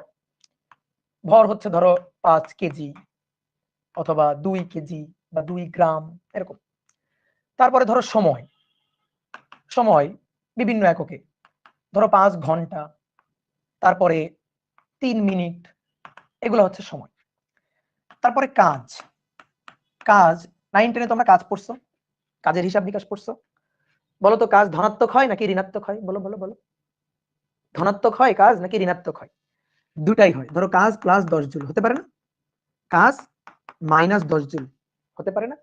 ভর হচ্ছে ধরো 5 কেজি অথবা 2 কেজি বা 2 গ্রাম এরকম। তারপরে ধরো সময়, সময় বিভিন্ন এককে, ধরো 5 ঘন্টা, তারপরে 3 মিনিট, এগুলো হচ্ছে সময়। তারপরে কাজ, কাজ 9 10 তোমরা কাজ পড়ছো, কাজের হিসাব নিকাশ পড়ছো। বলো তো কাজ ধনাত্মক হয় নাকি ঋণাত্মক হয়? বলো বলো বলো, ধনাত্মক হয় কাজ নাকি ঋণাত্মক হয়? দুটাই হয়। ধরো কাজ প্লাস 10 জুল হতে পারে না, কাজ মাইনাস 10 জুল হতে পারে না।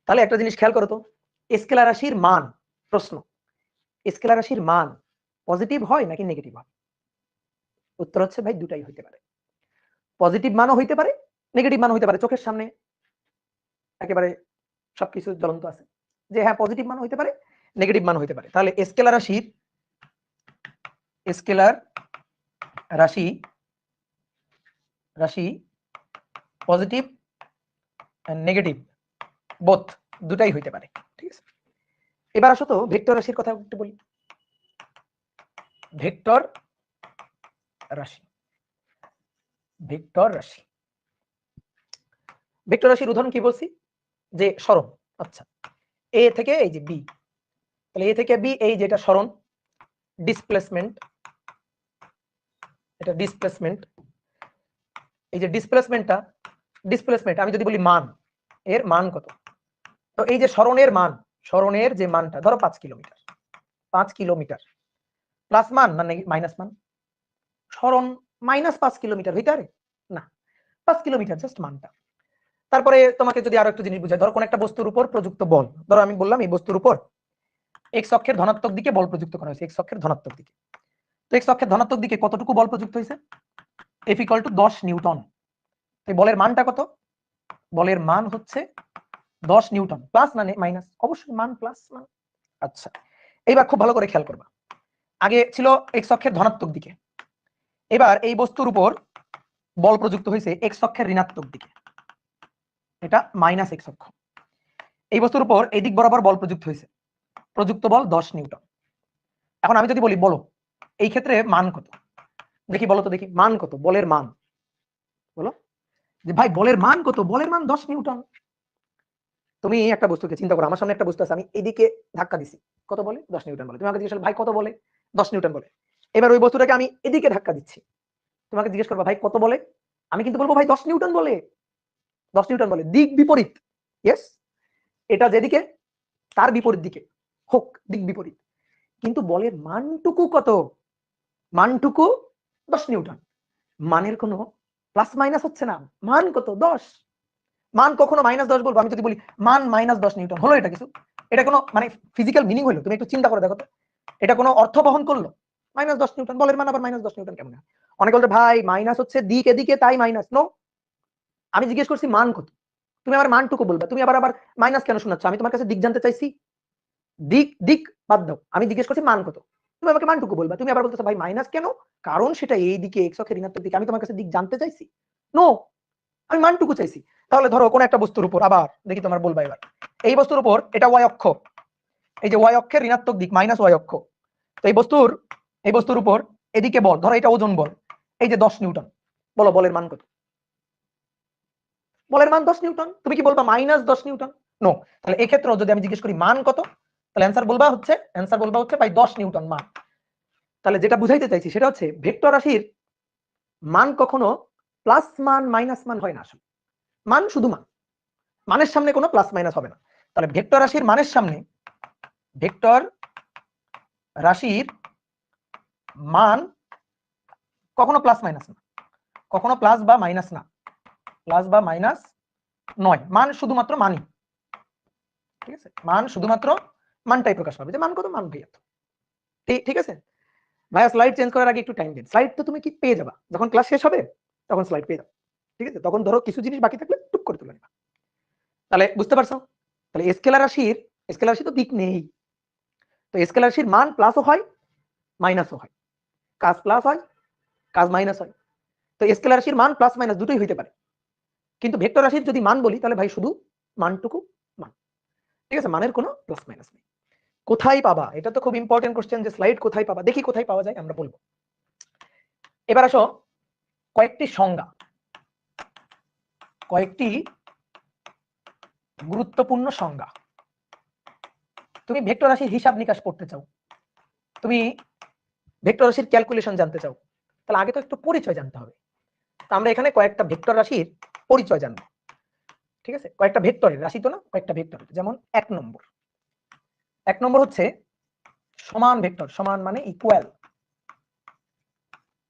তাহলে একটা জিনিস খেয়াল করো তো, স্কেলার রাশির মান, প্রশ্ন, স্কেলার রাশির মান পজিটিভ হয় নাকি নেগেটিভ হয়? উত্তর হচ্ছে ভাই দুটাই হইতে পারে, পজিটিভ মানও হইতে পারে, নেগেটিভ মানও হইতে পারে। চোখের সামনে একেবারে সবকিছু জ্বলন্ত আছে, যে হ্যাঁ পজিটিভ মানও হইতে পারে, নেগেটিভ মানও হইতে পারে। তাহলে স্কেলার রাশির, স্কেলার রাশি, রাশি পজিটিভ নেগেটিভ বোথ, দুটাই হইতে পারে, ঠিক আছে। এবার আসো তো ভেক্টর রাশির কথা একটু বলি। ভেক্টর রাশি, ভেক্টর রাশি, ভেক্টর রাশির উদাহরণ কি বলছি, যে সরণ। আচ্ছা, এ থেকে এই যে বি, তাহলে এ থেকে বি এই যেটা সরণ, ডিসপ্লেসমেন্ট, এটা ডিসপ্লেসমেন্ট, এই যে ডিসপ্লেসমেন্টটা, ডিসপ্লেসমেন্ট আমি যদি বলি মান, এর মান কত, তো এই যে সরণের মান, সরণের যে মানটা ধরো 5 কিলোমিটার, 5 কিলোমিটার প্লাস মান না মাইনাস মান? সরণ মাইনাস 5 কিলোমিটার হইতে পারে না, 5 কিলোমিটার জাস্ট মানটা। তারপরে তোমাকে যদি আরো একটু জিনিস বুঝাই, ধরো কোন একটা বস্তুর উপর প্রযুক্ত বল, ধরো আমি বললাম এই বস্তুর উপর এক্স অক্ষের ধনাত্মক দিকে বল প্রযুক্ত করা হয়েছে, এক্স অক্ষের ধনাত্মক দিকে। তো এক্স অক্ষের ধনাত্মক দিকে কতটুকু বল প্রযুক্ত হয়েছে? F = 10 Newton. এই বলের মানটা কত? বলের মান হচ্ছে 10 নিউটন। প্লাস মানে মাইনাস? অবশ্যই মান প্লাস মান। আচ্ছা, এইবার খুব ভালো করে খেয়াল করবা, আগে ছিল এক্স অক্ষের ধনাত্মক দিকে, এবার এই বস্তুর উপর বল প্রযুক্ত হয়েছে এক্স অক্ষের ঋণাত্মক দিকে, এটা মাইনাস এক্স অক্ষ। এই বস্তুর উপর এই দিক বরাবর বল প্রযুক্ত হয়েছে, প্রযুক্ত বল 10 নিউটন। এখন আমি যদি বলি বলো এই ক্ষেত্রে মান কত, দেখি বলো তো, দেখি মান কত, বলের মান বলো। যে ভাই বলের মান কত, বলের মান 10 নিউটন। তুমি একটা বস্তুকে চিন্তা করো, আমার সামনে একটা বস্তু আছে, আমি এদিকে ধাক্কা দিছি, কত বলে 10 নিউটন বলে। তুমি আমাকে জিজ্ঞেস করো ভাই কত বলে, 10 নিউটন বলে। এবার ওই বস্তুটাকে আমি এদিকে ধাক্কা দিচ্ছি, তোমাকে জিজ্ঞেস করবো ভাই কত বলে, আমি কিন্তু বলবো ভাই 10 নিউটন বলে, 10 নিউটন বলে। দিক বিপরীত, ইয়েস, এটা যেদিকে তার বিপরীত দিকে হোক, দিক বিপরীত, কিন্তু বলের মানটুকু কত, মানটুকু 10 নিউটন। মানের কোনো প্লাস মাইনাস হচ্ছে না, মান কত 10। মান কখনো -10 বলবো, আমি যদি বলি মান -10 নিউটন, হলো এটা কিছু, এটা কোনো মানে ফিজিক্যাল মিনিং হলো? তুমি একটু চিন্তা করে দেখো তো, এটা কোনো অর্থ বহন করলো? -10 নিউটন, বলের মান আবার -10 নিউটন কেমন হয়? অনেকে বলতে ভাই মাইনাস হচ্ছে দিক এদিকে তাই মাইনাস, নো, আমি জিজ্ঞেস করছি মান কত, তুমি আবার মানটুকু বলবা, তুমি আবার আবার মাইনাস কেন শোনাচ্ছ? আমি তোমার কাছে দিক জানতে চাইছি, দিক দিক বাদ দাও, আমি জিজ্ঞেস করছি মান কত, তুমি আমাকে মানটুকু বলবা, তুমি আবার বলতেছো ভাই মাইনাস কেন, কারণ সেটা এই দিকে এক্স অক্ষের ঋণাত্মক দিকে, আমি তোমার কাছে দিক জানতে চাইছি, নো, আমি মানটুকু চাইছি। তাহলে ধরো কোন একটা বস্তুর উপর, আবার দেখি তোমার বলবা এবার, এই বস্তুর উপর এটা ওয়াই অক্ষ, এই যে ওয়াই অক্ষের ঋণাত্মক দিক মাইনাস ওয়াই অক্ষ, তো এই বস্তুর উপর এদিকে বল, ধরো এটা ওজন বল, এই যে 10 নিউটন, বলো বলের মান কত, বলের মান 10 নিউটন। তুমি কি বলবা -10 নিউটন? নো। তাহলে এই ক্ষেত্রে যদি আমি জিজ্ঞেস করি মান কত, তাহলে অ্যানসার বলবা হচ্ছে ভাই 10 নিউটন মান। তাহলে যেটা বুঝাইতে চাইছি সেটা হচ্ছে ভেক্টর রাশির মান কখনো প্লাস মান মাইনাস মান হয় না, আসলে মান শুধু মান, মানের সামনে কোনো প্লাস মাইনাস হবে না। তাহলে ভেক্টর রাশির মানের সামনে, ভেক্টর রাশির মান কখনো প্লাস মাইনাস না, কখনো প্লাস বা মাইনাস না, প্লাস বা মাইনাস নয়, মান শুধুমাত্র মানই, ঠিক আছে, মান শুধুমাত্র মানটাই প্রকাশ পাবে, যে মান কত, মান ভাইয়া। ঠিক আছে ভাইয়া, স্লাইড চেঞ্জ করার আগে একটু টাইম দিন, স্লাইড তো তুমি কি পেয়ে যাবা, যখন ক্লাস শেষ হবে তখন স্লাইড পেয়ে যাবে, ঠিক আছে, তখন ধরো কিছু জিনিস বাকি থাকলে টুক করে তুলে নিবা। তাহলে বুঝতে পারছো? তাহলে স্কেলার রাশি তো দিক নেই, তো স্কেলার রাশির মান প্লাসও হয় মাইনাসও হয়, কাজ প্লাস হয় কাজ মাইনাস হয়, তো স্কেলার রাশির মান প্লাস মাইনাস দুটোই হইতে পারে, কিন্তু ভেক্টর রাশির যদি মান বলি তাহলে ভাই শুধু মানটুকু মান, ঠিক আছে, মানের কোনো প্লাস মাইনাস নেই। কোথায় পাবা, এটা তো খুব ইম্পর্টেন্ট কোশ্চেন, যে স্লাইড কোথায় পাবা, দেখি কোথায় পাওয়া যায় আমরা বলবো। এবার আসো কয়েকটি সংজ্ঞা, কয়েকটি গুরুত্বপূর্ণ সংজ্ঞা। তুমি ভেক্টর রাশির হিসাব নিকাশ পড়তে চাও, তুমি ভেক্টর রাশির ক্যালকুলেশন জানতে চাও, তাহলে আগে তো একটু পরিচয় জানতে হবে। তো আমরা এখানে কয়েকটা ভেক্টর রাশির পরিচয় জানবো, ঠিক আছে, কয়েকটা ভেক্টরের, রাশি তো না, কয়েকটা ভেক্টর। যেমন এক নম্বর হচ্ছে সমান ভেক্টর, সমান মানে ইকুয়াল,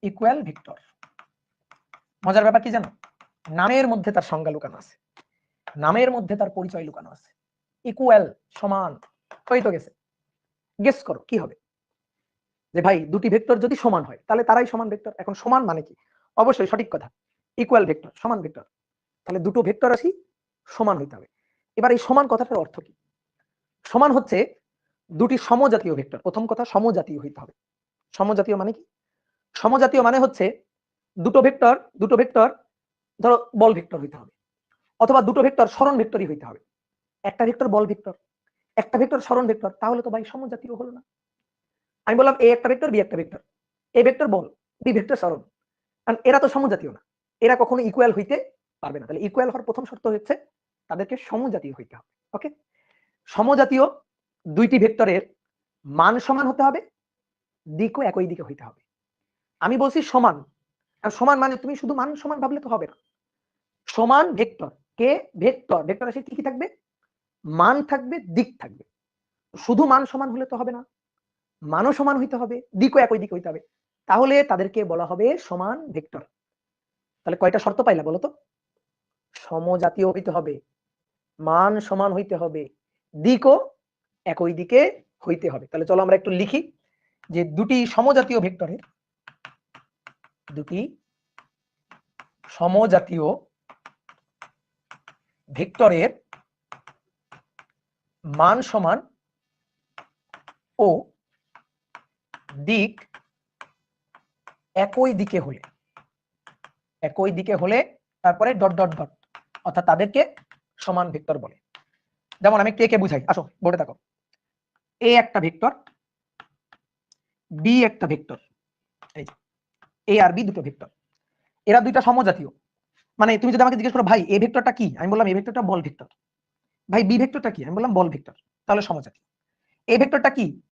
ইকুয়াল ভেক্টর। মজার ব্যাপার কি জানো, নামের মধ্যে তার সংজ্ঞা লুকানো আছে, নামের মধ্যে তার পরিচয় লুকানো আছে। ইকুয়াল সমান, হয়ে তো গেছে, গেস করো কি হবে, যে ভাই দুটি ভেক্টর যদি সমান হয় তাহলে তারাই সমান ভেক্টর। এখন সমান মানে কি, অবশ্যই সঠিক কথা, ইকুয়াল ভেক্টর, সমান ভেক্টর, তাহলে দুটো ভেক্টর রাশি সমান হইতে হবে। এবার এই সমান কথাটার অর্থ কি, সমান হচ্ছে দুটি সমজাতীয় ভেক্টর, প্রথম কথা সমজাতীয় হইতে হবে। সমজাতীয় মানে কি, সমজাতীয় মানে হচ্ছে দুটো ভেক্টর ধরো বল ভেক্টর হইতে হবে, অথবা দুটো ভেক্টর সরণ ভেক্টরই হইতে হবে। একটা ভেক্টর বল ভেক্টর, একটা ভেক্টর সরণ ভেক্টর, তাহলে তো ভাই সমজাতীয় হলো না। আমি বললাম এ একটা ভেক্টর, বি একটা ভেক্টর, এ ভেক্টর বল, বি ভেক্টর সরণ, কারণ এরা তো সমজাতীয় না, এরা কখনো ইকুয়াল হইতে পারবে না। তাহলে ইকুয়াল হওয়ার প্রথম শর্ত হচ্ছে তাদেরকে সমজাতীয় হইতে হবে। ওকে, সমজাতীয় দুইটি ভেক্টরের মান সমান হতে হবে, দিকও একই দিকে হইতে হবে। আমি বলছি সমান, আর সমান মানে তুমি শুধু মান সমান ভাবলে তো হবে না, সমান ভেক্টর, কে ভেক্টর, ভেক্টর রাশি কি কি থাকবে, মান থাকবে, দিক থাকবে। শুধু মান সমান হলে তো হবে না, মানও সমান হইতে হবে, দিকও একই দিকে হইতে হবে, তাহলে তাদেরকে বলা হবে সমান ভেক্টর। তাহলে কয়টা শর্ত পাইলা বলো তো, সমজাতীয় হইতে হবে, মান সমান হইতে হবে, দিকও একই দিকে হইতে হবে। তাহলে চলো আমরা একটু লিখি, যে দুটি সমজাতীয় ভেক্টরের, দুটি সমজাতীয় ভেক্টরের মান সমান ও দিক একই দিকে হলে তারপরে ডট ডট ডট, অর্থাৎ তাদেরকে সমান ভেক্টর বলে। যেমন আমি কে বুঝাই, আসো বোর্ডে দেখো, এ একটা ভেক্টর, বি একটা ভেক্টর, এই যে এ আর বি দুটো ভেক্টর, এরা দুইটা সমজাতীয়। মানে তুমি যদি আমাকে জিজ্ঞেস করো ভাই এ ভেক্টরটা কি, আমি বললাম এ ভেক্টরটা বল ভেক্টর। ভাই বি ভেক্টরটা কি, আমি বললাম বল ভেক্টর, তাহলে সমজাতীয়। এ ভেক্টরটা কি,